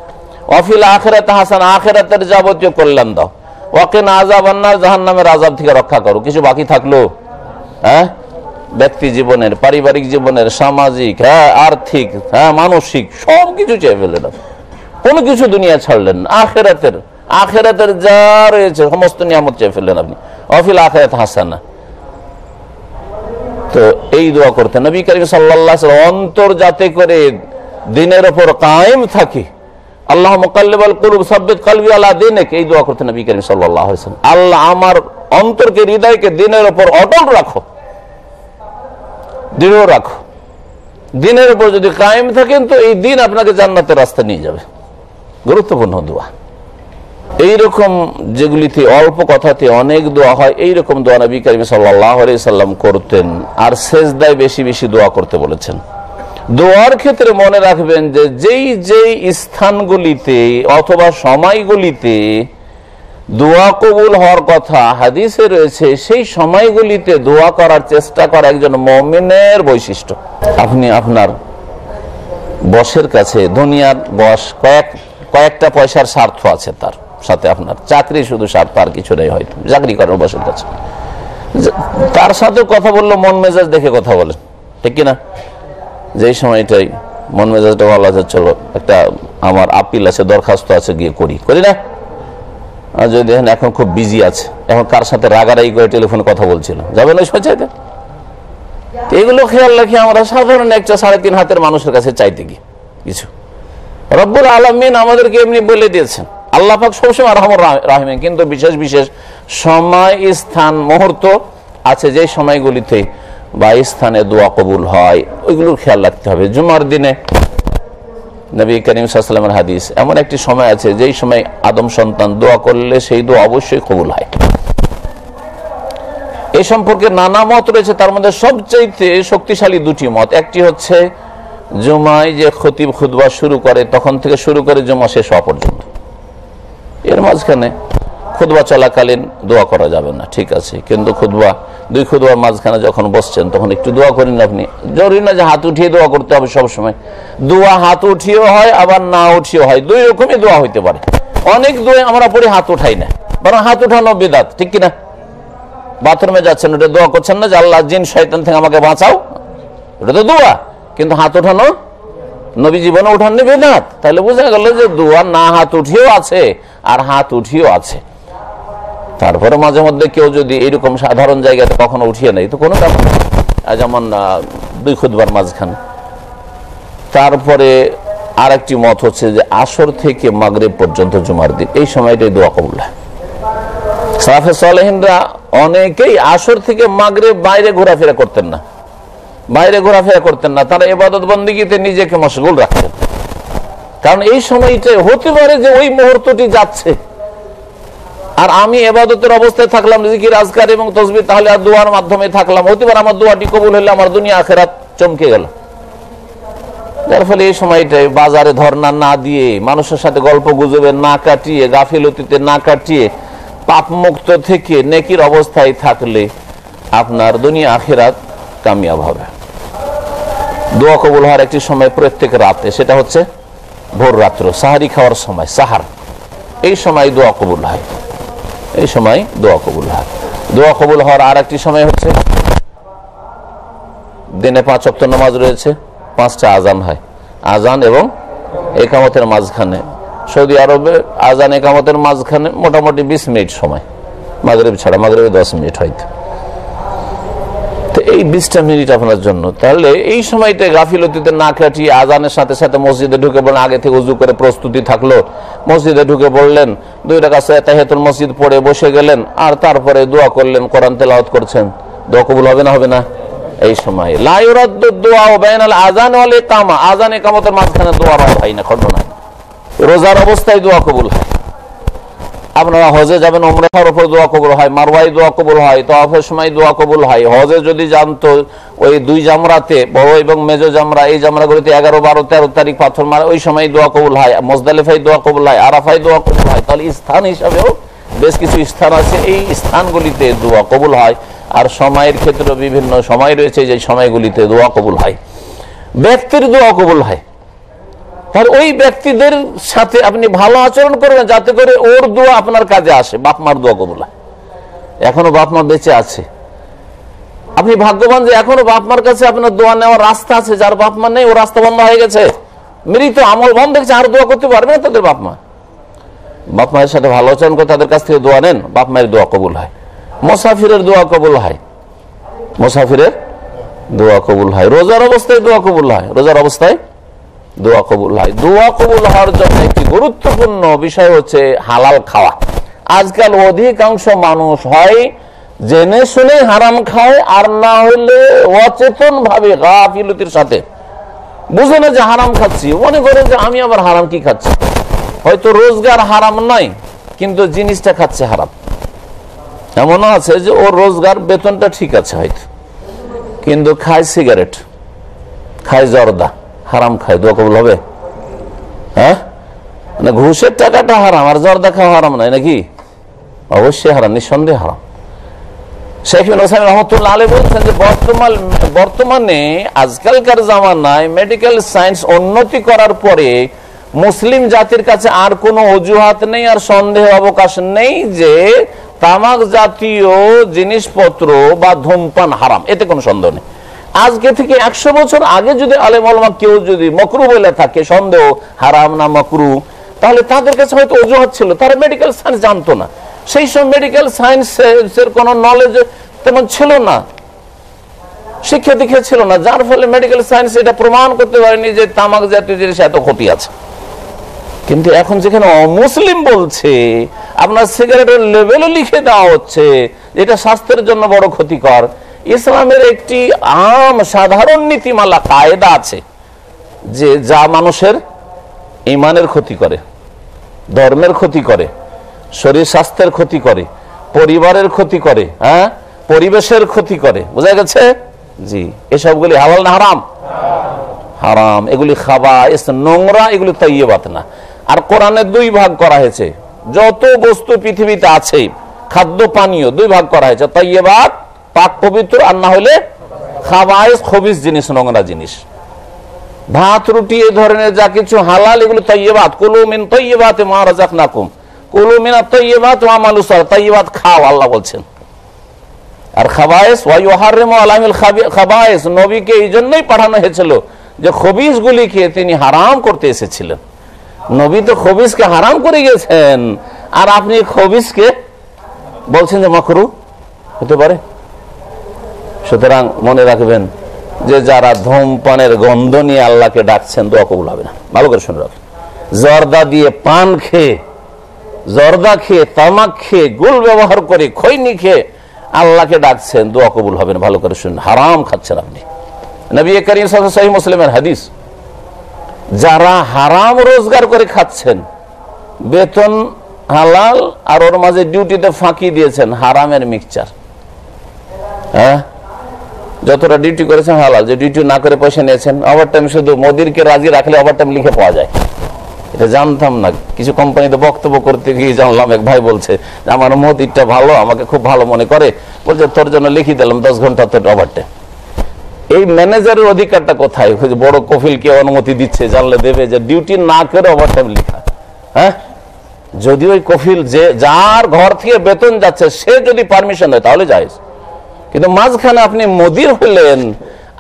ওয়া ফিল আখিরাতি হাসানা, আখিরাতের যাবতীয় কল্যাণ দাও, ওয়া কিনা আযাবান নার, জাহান্নামের আযাব থেকে রক্ষা করো। কিছু বাকি থাকলো? ব্যক্তি জীবনের, পারিবারিক জীবনের, সামাজিক, আর্থিক, মানসিক সবকিছু চেয়ে ফেললেন, কোনো কিছু দুনিয়া ছাড়লেন না। আখিরাতের যা রয়েছে সমস্ত নিয়ামত চেয়ে ফেললেন আপনি, ওয়া ফিল আখিরাতি হাসানা। তো এই দোয়া করতেন নবী করিম সাল্লাল্লাহু আলাইহি ওয়াসাল্লাম, অন্তর যাতে করে দ্বীনের উপর কায়েম থাকে। আল্লাহ মুকাল্লিবাল কুলুব সাব্বিত কলবি আলা দীনিক, এই দোয়া করতেন নবী করিম সাল্লাল্লাহু আলাইহি ওয়াসাল্লাম। আল্লাহ আমার অন্তরকে, হৃদয়কে দ্বীনের উপর অটল রাখো, দৃঢ় রাখো। দ্বীনের উপর যদি কায়েম থাকেন তো এই দ্বীন আপনাকে জান্নাতের রাস্তা নিয়ে যাবে। গুরুত্বপূর্ণ দোয়া। এইরকম যেগুলিতে অল্প কথাতে অনেক দোয়া হয়, এইরকম দোয়া নবী করিম সাল্লাল্লাহু আলাইহি ওয়াসাল্লাম করতেন। আর সেজদায় বেশি বেশি দোয়া করতে বলেছেন। দোয়ার ক্ষেত্রে মনে রাখবেন যে যেই স্থানগুলিতে অথবা সময়গুলিতে দোয়া কবুল হওয়ার কথা হাদিসে রয়েছে, সেই সময়গুলিতে দোয়া করার চেষ্টা করা একজন মুমিনের বৈশিষ্ট্য। আপনি আপনার বসের কাছে, দুনিয়ার বস, কয়েকটা পয়সার স্বার্থ আছে, তার সাথে আপনার চাকরি শুধু স্বার্থ, আর কিছু নেই, হয়তো চাকরি করেন বসের কাছে, তার সাথে কথা বললো মন মেজাজ দেখে কথা বলেন, ঠিক কিনা? যেই সময়টাই মন মেজাজটা ভালো আছে, চলো একটা আমার আপিল আছে, দরখাস্ত আছে, গিয়ে করি না। আর যদি দেখেন এখন খুব বিজি আছে, এখন কার সাথে রাগারাগি করে টেলিফোনে কথা বলছিল, যাবেন ওই সময় চাইতে? এগুলো খেয়াল রাখি আমরা সাধারণ একটা 3.5 হাতের মানুষের কাছে চাইতে গিয়ে কিছু। রব্বুল আলামিন আমাদেরকে এমনি বলে দিয়েছেন, আল্লাহ পাক সবসময় আরহামুর রাহিম, কিন্তু বিশেষ বিশেষ সময়, স্থান, মুহূর্ত আছে যে সময়গুলিতে বা স্থানে দোয়া কবুল হয়, ওইগুলোর খেয়াল রাখতে হবে। জুমার দিনে নবী করিম সাল্লাল্লাহু আলাইহি ওয়াসাল্লামের হাদিস, এমন একটি সময় আছে যেই সময় আদম সন্তান দোয়া করলে সেই দোয়া অবশ্যই কবুল হয়। এই সম্পর্কে নানা মত রয়েছে, তার মধ্যে সবচেয়ে শক্তিশালী দুটি মত। একটি হচ্ছে জুমায় যে খতিব খুতবা শুরু করে তখন থেকে শুরু করে জুমা শেষ হওয়া পর্যন্ত, এর মাঝখানে খুতবা চলাকালীন দোয়া করা যাবে না, ঠিক আছে, কিন্তু দুই খুতবার মাঝখানে যখন বসছেন তখন একটু দোয়া করেন। আপনি জরুরি না যে হাত উঠিয়ে দোয়া করতে হবে সবসময়। দোয়া হাত উঠিয়েও হয়, আবার না উঠিয়েও হয়, দুই রকমই দোয়া হইতে পারে। অনেক দোয়া আমরা পড়ি হাত উঠাই না, বরং হাত উঠানো বিদআত, ঠিক কিনা? বাথরুমে যাচ্ছেন, ওটা দোয়া করছেন না যে আল্লাহ জিন শয়তান থেকে আমাকে বাঁচাও, ওটা তো দোয়া, কিন্তু হাত উঠানো নবী জীবনে উঠাননি বিদআত। তাহলে বোঝা গেল যে দোয়া না হাত উঠিয়েও আছে আর হাত উঠিয়েও আছে। তারপরে মাঝে মধ্যে কেউ যদি এরকম সাধারণ জায়গাতে কখনো উঠিয়ে নেই তো কোনো ব্যাপার না, যেমন দুই খুতবার মাঝখানে। তারপরে আর একটি মত হচ্ছে যে আসর থেকে মাগরিব পর্যন্ত জুমার দিন এই সময়টাই দোয়া কবুল হয়। সালাফে সালেহিনরা অনেকেই আসর থেকে মাগরিব বাইরে ঘোরাফেরা করতেন না, তারা ইবাদত বন্দেগীতে নিজেকে মশগুল রাখতেন। কারণ এই সময়টাই হতে পারে যে ওই মুহূর্তটি যাচ্ছে, আর আমি ইবাদতের অবস্থায় থাকলাম, জিকির আজকার এবং তাসবিহ তাহলে আর দোয়ার মাধ্যমে থাকলাম, হতে পারে আমার দোয়াটি কবুল হলে আমার দুনিয়া আখিরাত চমকে গেল। যার ফলে এই সময়টায় বাজারে ধর্ণা না দিয়ে, মানুষের সাথে গল্প গুজবে না কাটিয়ে, গাফিলতিতে না কাটিয়ে, পাপ মুক্ত থেকে নেকির অবস্থায় থাকলে আপনার দুনিয়া আখিরাত কামিয়াব হবে। দোয়া কবুল হওয়ার একটি সময় প্রত্যেক রাতে, সেটা হচ্ছে ভোর রাত্র সাহারি খাওয়ার সময়, সাহার, এই সময় দোয়া কবুল হয়, এই সময় দোয়া কবুল হয়। দোয়া কবুল হওয়ার আর একটি সময় হচ্ছে দিনে 5 ওয়াক্ত নামাজ রয়েছে, 5টা আজান হয়, আজান এবং একামতের মাঝখানে। সৌদি আরবে আজান একামতের মাঝখানে মোটামুটি 20 মিনিট সময়, মাগরিব ছাড়া, মাগরিবে 10 মিনিট হয়তো। তো এই 20টা মিনিট আপনার জন্য, তাহলে এই সময়টা গাফিলতিতে না কাটিয়ে আজানের সাথে সাথে মসজিদে ঢুকে পড়লেন, আগে থেকে উজু করে প্রস্তুতি থাকলো, মসজিদে ঢুকে পড়লেন, 2 রাকাত তাহিয়াতুল মসজিদ পড়ে বসে গেলেন, আর তারপরে দোয়া করলেন, কোরআন তেলাওয়াত করছেন, দোয়া কবুল হবে না? হবে না। এই সময় লা ইউরাদ্দু দুআ বাইনাল আযান ওয়াল ইকামা, আযান ইকামতের মাঝখানে দোয়া হয় না, খন্ড নাই। রোজার অবস্থায় দোয়া কবুল হয়, আপনারা হজে যাবেন, উমরার উপর দোয়া কবুল হয়, মারওয়ায় দোয়া কবুল হয়, তাওয়াফের সময় দোয়া কবুল হয়। হজে যদি জানতো ওই 2 জামরাতে, বড় এবং মেজো জামরা, এই জামরাগুলিতে 11, 12, 13 তারিখ পাথর মারে, ওই সময় দোয়া কবুল হয়। মুজদালিফায় দোয়া কবুল হয়, আরাফায় দোয়া কবুল হয়। তাহলে স্থান হিসাবেও বেশ কিছু স্থান আছে, এই স্থানগুলিতে দোয়া কবুল হয়। আর সময়ের ক্ষেত্রে বিভিন্ন সময় রয়েছে, যে সময়গুলিতে দোয়া কবুল হয়। ব্যক্তির দোয়া কবুল হয়, আর ওই ব্যক্তিদের সাথে আপনি ভালো আচরণ করবেন যাতে করে ওর দোয়া আপনার কাজে আসে। বাপ মার দোয়া কবুল হয়, এখনো বাপ মা বেঁচে আছে, আপনি ভাগ্যবান যে এখনো বাপ মার কাছে আপনার দোয়া নেওয়ার রাস্তা আছে। যার বাপ মা নেই, ও রাস্তা বন্ধ হয়ে গেছে, মৃত আমল বন্ধ দেখছে, আর দোয়া করতে পারবে না তাদের বাপ মা। বাপ মায়ের সাথে ভালো আচরণ করে তাদের কাছ থেকে দোয়া নেন, বাপ মায়ের দোয়া কবুল হয়। মুসাফিরের দোয়া কবুল হয়, মুসাফিরের দোয়া কবুল হয়। রোজার অবস্থায় দোয়া কবুল হয়, রোজার অবস্থায় দোয়া কবুল হয়। দোয়া কবুল হওয়ার জন্য একটি গুরুত্বপূর্ণ বিষয় হচ্ছে হালাল খাওয়া। আজকাল অধিকাংশ মানুষ হয় জেনে শুনে হারাম খায়, আর না হলে অচেতন ভাবে গাফিলতির সাথে, বুঝে না যে হারাম খাচ্ছি, মনে করে যে আমি আবার হারাম কি খাচ্ছি। হয়তো রোজগার হারাম নয়, কিন্তু জিনিসটা খাচ্ছে হারাম। এমনও আছে যে ওর রোজগার বেতনটা ঠিক আছে হয়তো, কিন্তু খায় সিগারেট, খায় জর্দা, হারাম খায়, দোয়া কবুল হবে? হ্যাঁ, মানে ঘুষের টাকাটা হারাম আর জর্দা খাওয়া হারাম নয় নাকি? অবশ্যই হারাম, নিঃসন্দেহে হারাম। শেখ হোসেন রহমতুল্লাহ আলাইহি বলছেন যে বর্তমানে আজকালকার জামানায় মেডিকেল সায়েন্স উন্নতি করার পরে মুসলিম জাতির কাছে আর কোনো অজুহাত নেই, আর সন্দেহ অবকাশ নেই যে তামাক জাতীয় জিনিসপত্র বা ধূমপান হারাম, এতে কোনো সন্দেহ নেই। আজকে থেকে 100 বছর আগে যদি আলেম ওলামা কেউ যদি মকরু বলে থাকে, সন্দেহ হারাম না মকরু, তাহলে তাদের কাছে হয়তো অজুহাত ছিল, তারা মেডিকেল সায়েন্স জানতো না। সেই সব মেডিকেল সায়েন্সের কোন নলেজ তেমন ছিল না, শিক্ষা দীক্ষা ছিল না, যার ফলে মেডিকেল সায়েন্স এটা প্রমাণ করতে পারেনি যে তামাক জাতীয় জিনিস এত ক্ষতি আছে। কিন্তু এখন যেখানে অমুসলিম বলছে, আপনার সিগারেটের লেভেলও লিখে দেওয়া হচ্ছে এটা স্বাস্থ্যের জন্য বড় ক্ষতিকর। ইসলামের একটি আম সাধারণ নীতিমালা কায়দা আছে যে যা মানুষের ঈমানের ক্ষতি করে, ধর্মের ক্ষতি করে, শরীর স্বাস্থ্যের ক্ষতি করে, পরিবারের ক্ষতি করে, হ্যাঁ, পরিবেশের ক্ষতি করে, বোঝা গেছে? জি, এসবগুলি হালাল না হারাম? হারাম। এগুলি খাবাইস, নোংরা, এগুলি তাইয়্যিবাত না। আর কোরআনে 2 ভাগ করা হয়েছে, যত বস্তু পৃথিবীতে আছে খাদ্য পানীয় দুই ভাগ করা হয়েছে, তাইয়্যিবাত পাক পবিত্র, আর না হলে খাবায়েস খবিস জিনিস, নোংরা জিনিস। ভাত রুটি এই ধরনের যা কিছু হালাল এগুলো তাইয়্যিবাত। কুলু মিন তাইয়্যিবাতি মা রাযাকনাকুম, কুলু মিনাত তাইয়্যিবাত ওয়া আমালু সালিহ, তাইয়্যিবাত খাও আল্লাহ বলছেন। আর খাবায়েস ওয়া ইউহাররিমু আলাইহিল খাবায়েস, নবীকে এই জন্যই পাঠানো হয়েছিল যে খবিস গুলিকে তিনি হারাম করতে এসেছিলেন। নবী তো খবিসকে হারাম করে গেছেন, আর আপনি খবিসকে বলছেন যে মাকরু হতে পারে। সুতরাং মনে রাখবেন যে যারা ধূমপানের গন্ধ নিয়ে আল্লাহকে ডাকছেন, দোয়া কবুল হবে না। ভালো করে শুনে রাখেন। জর্দা দিয়ে পান খেয়ে, জর্দা খেয়ে, তামাক খেয়ে, গুল ব্যবহার করে, খৈনি খেয়ে আল্লাহকে ডাকছেন, দোয়া কবুল হবে না। ভালো করে শুনুন, হারাম খাচ্ছেন আপনি। নবী করিম সাল্লাল্লাহু আলাইহি ওয়াসাল্লাম সহিহ মুসলিমের হাদিস, যারা হারাম রোজগার করে খাচ্ছেন, বেতন হালাল আর ওর মাঝে ডিউটিতে ফাঁকি দিয়েছেন হারামের মিক্সচার। হ্যাঁ, যতটা ডিউটি করেছেন হালাল, যে ডিউটি না করে পয়সা নিয়েছেন, ওভারটাইম শুধু মোদিরকে রাজি রাখলে ওভারটাইম লিখে পাওয়া যায়। এটা জানতাম না, কিছু কোম্পানিতে বক্তব্য করতে গিয়ে জানলাম, এক ভাই বলছে যে আমার মোদিরটা ভালো, আমাকে খুব ভালো মনে করে, বলছে তোর জন্য লিখে দিলাম 10 ঘন্টা তোর ওভারটাইম। এই ম্যানেজারের অধিকারটা কোথায়? বড় কফিলকে অনুমতি দিচ্ছে, জানলে দেবে যে ডিউটি না করে ওভারটাইম লিখা। হ্যাঁ, যদি ওই কফিল যে যার ঘর থেকে বেতন যাচ্ছে সে যদি পারমিশন দেয় তাহলে জায়েজ, কিন্তু মাঝখানে আপনি মোদির হলেন,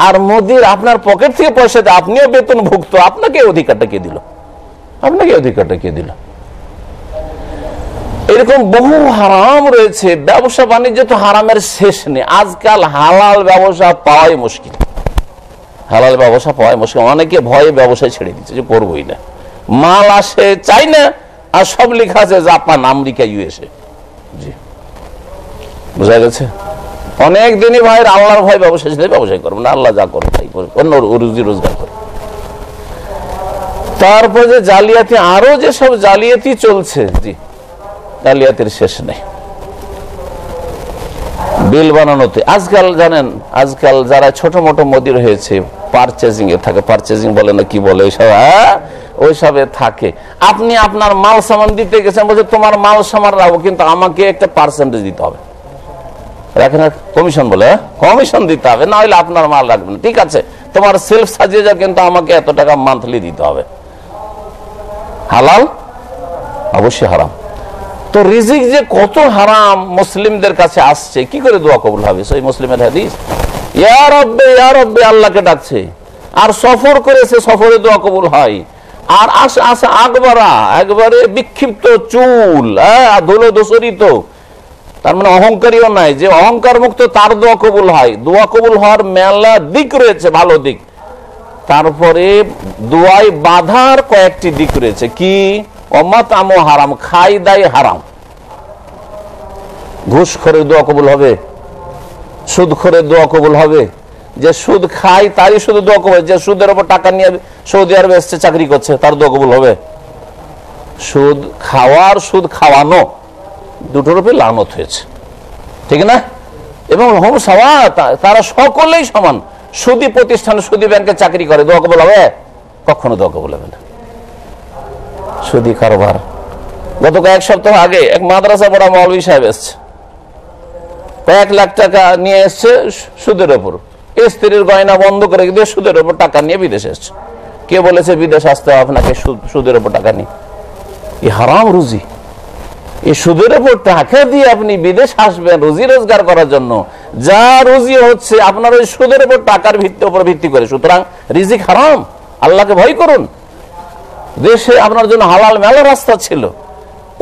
আর মোদির আপনার পকেট থেকে পয়সা দেয়, আপনিও বেতন ভুক্ত, আপনাকে অধিকারটা কে দিল? আপনাকে অধিকারটা কে দিল? এরকম বহু হারাম রয়েছে। ব্যবসা বাণিজ্য তো হারামের শেষ নেই। আজকাল হালাল ব্যবসা পাওয়াই মুশকিল, হালাল ব্যবসা পাওয়াই মুশকিল। অনেকে ভয়ে ব্যবসায় ছেড়ে দিচ্ছে যে করবোই না। মাল আসে চাই না, আর সব লেখা আছে জাপান, আমেরিকা, ইউএসএ। জি, বোঝা গেছে। অনেক দিনই ভাইয়ের আল্লাহর ভয় ব্যবসা ছেড়ে ব্যবসায় করবো না, আল্লাহ যা করবে তাই করবে, অন্য রুজি রোজগার করে। তারপর যে জালিয়াতি, আরো যেসব জালিয়াতি চলছে, জি, জালিয়াতির শেষ নেই। বিল বানানোতে আজকাল জানেন, আজকাল যারা ছোট মোটো মদির হয়েছে, পারচেজিং এ থাকে, পারচেজিং বলে না কি বলে, ওইসবে থাকে। আপনি আপনার মাল সামান দিতে গেছেন, বলছে তোমার মাল সামান রাখবো, কিন্তু আমাকে একটা পার্সেন্টেজ দিতে হবে। রাখেন কমিশন বলে, কমিশন দিতে হবে, না হলে আপনার মাল রাখবেন। ঠিক আছে, তোমার সেলফ সাজিয়ে যাও, কিন্তু আমাকে এত টাকা মান্থলি দিতে হবে। হালাল? অবশ্যই হারাম। তো রিজিক যে কত হারাম মুসলিমদের কাছে আসছে, কি করে দোয়া কবুল হবে? সেই মুসলিমের হাদিস, ইয়া রব্বে ইয়া রব্বে আল্লাহকে ডাকছে, আর সফর করেছে, সফরে দোয়া কবুল হয়। আর আশা আকবরা, একবারে বিক্ষিপ্ত চুল, ধুলো দূষরিত, তার মানে অহংকারীও নাই, যে অহংকার মুক্ত তার দোয়া কবুল হয়। দোয়া কবুল হওয়ার মেলা দিক রয়েছে, ভালো দিক। তারপরে দোয়ায় বাধার কয়েকটি দিক রয়েছে। কি? অমাতামো হারাম, খাই দায় হারাম। ঘুষ করে দোয়া কবুল হবে, সুদ করে দোয়া কবুল হবে। যে সুদ খায় তারই শুধু দোয়া কবুল, যে সুদের উপর টাকা নিয়ে সৌদি আরবে এসছে চাকরি করছে তার দোয়া কবুল হবে? সুদ খাওয়ার সুদ খাওয়ানো দুটোর উপরে লানত হয়েছে, ঠিক না? এবং হোম সাওয়া, তারা সকলেই সমান। সুদী প্রতিষ্ঠান, সুদী ব্যাংকে চাকরি করে, দোয়া কবুল হবে? কখনো দোয়া কবুল হবে না। সুদী কারবার। গত কয়েক সপ্তাহ আগে এক মাদ্রাসা পড়া মৌলভী সাহেব এসছে, কয়েক লাখ টাকা নিয়ে এসছে সুদের ওপর। স্ত্রীর গয়না বন্ধ করে দিয়ে সুদের ওপর টাকা নিয়ে বিদেশে এসছে। কে বলেছে বিদেশ আসতে আপনাকে সুদের ওপর টাকা নিয়ে? এই হারাম রুজি। এই সুদের ওপর টাকা দিয়ে আপনি বিদেশ আসবেন রুজি রোজগার করার জন্য, যা রুজি হচ্ছে আপনার ওই সুদের ওপর টাকার উপর ভিত্তি করে। সুতরাং রিজিক হারাম, আল্লাহকে ভয় করুন। দেশে আপনার জন্য হালাল মেলা রাস্তা ছিল,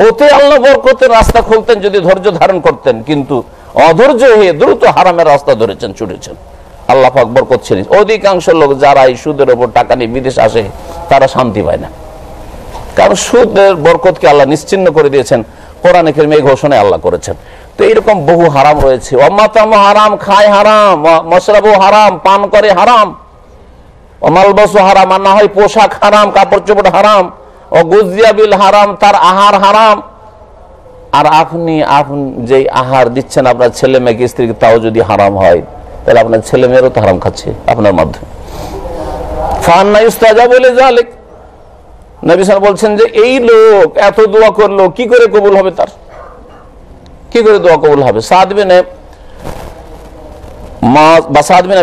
ওতে আল্লাহ বরকতের রাস্তা খুলতেন যদি ধৈর্য ধারণ করতেন, কিন্তু অধৈর্য হয়ে দ্রুত হারামের রাস্তা ধরেছেন, ছুটেছেন। আল্লাহ পাক বরকত ছিলেন। অধিকাংশ লোক যারা এই সুদের ওপর টাকা নিয়ে বিদেশ আসে তারা শান্তি পায় না, কারণ সুদের বরকতকে আল্লাহ নিশ্চিহ্ন করে দিয়েছেন। কোরআনে কারিমে এই ঘোষণা আল্লাহ করেছেন। তো এইরকম বহু হারাম রয়েছে। অমাতামো হারাম, খায় হারাম, মশরাবু হারাম, পান করে হারাম, অমালবাসু হারাম, আর না হয় পোশাক হারাম, কাপড় চোপড় হারাম, ও গুজিয়া বিল হারাম, তার আহার হারাম। আর আপনি যে আহার দিচ্ছেন আপনার ছেলে মেয়েকে, স্ত্রীকে, তাও যদি হারাম হয়, তাহলে আপনার ছেলে মেয়েরও তো হারাম খাচ্ছে আপনার মাধ্যমে। ফান্না ইস্তাজাবু লিযালিক, নবী সাল্লাল্লাহু আলাইহি ওয়াসাল্লাম বলছেন যে এই লোক এত দোয়া করলো, কি করে কবুল হবে, তার কি করে দোয়া কবুল হবে? সাদ বিন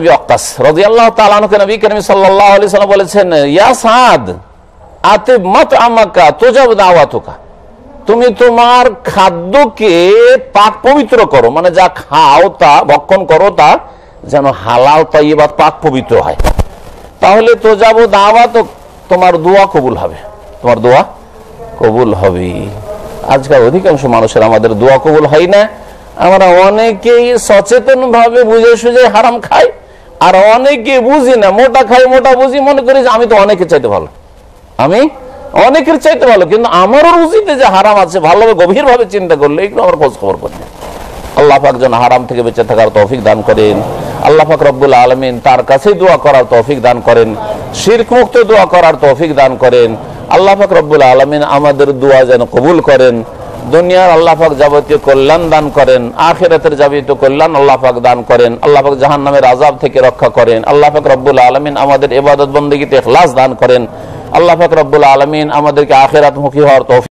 আবি ওয়াক্কাস রাদিয়াল্লাহু তাআলা আনহু নবী করিম সাল্লাল্লাহু আলাইহি ওয়াসাল্লাম বলেছেন, ইয়া সাদ আতিব মাতআমাকা তুজাব দাওয়াতুকা, তুমি তোমার খাদ্যকে পাক পবিত্র করো, মানে যা খাও তা ভক্ষণ করো তা যেন হালাল তাইয়্যিবাত পাক পবিত্র হয়, তাহলে তুজাব দাওয়াত, তোমার দোয়া কবুল হবে, তোমার দোয়া কবুল হবে। আজকাল অধিকাংশ মানুষের আমাদের দোয়া কবুল হয় না। আমরা অনেকেই সচেতন ভাবে বুঝে সুঝে হারাম খাই, আর অনেকে বুঝি না, মোটা খাই মোটা বুঝি, মনে করি যে আমি তো অনেকের চাইতে ভালো, আমি অনেকের চাইতে ভালো, কিন্তু আমারও রুজিতে যে হারাম আছে ভালোভাবে গভীর ভাবে চিন্তা করলে এগুলো আমার খোঁজ খবর করি না। আল্লাহ পাক যেন হারাম থেকে বেঁচে থাকার তৌফিক দান করেন। আল্লাহ পাক রব্বুল আলামিন তার কাছেই দোয়া করার তৌফিক দান করেন, শিরক মুক্ত দোয়া করার তৌফিক দান করেন। আল্লাহ পাক রব্বুল আলামিন আমাদের দোয়া যেন কবুল করেন। দুনিয়ার আল্লাহ পাক যাবতীয় কল্যাণ দান করেন, আখিরাতের যাবতীয় কল্যাণ আল্লাহ পাক দান করেন। আল্লাহ পাক জাহান্নামের আযাব থেকে রক্ষা করেন। আল্লাহ পাক রব্বুল আলামিন আমাদের ইবাদত বন্দেগীতে ইখলাস দান করেন। আল্লাহ পাক রব্বুল আলামিন আমাদেরকে আখিরাতমুখী হওয়ার তৌফিক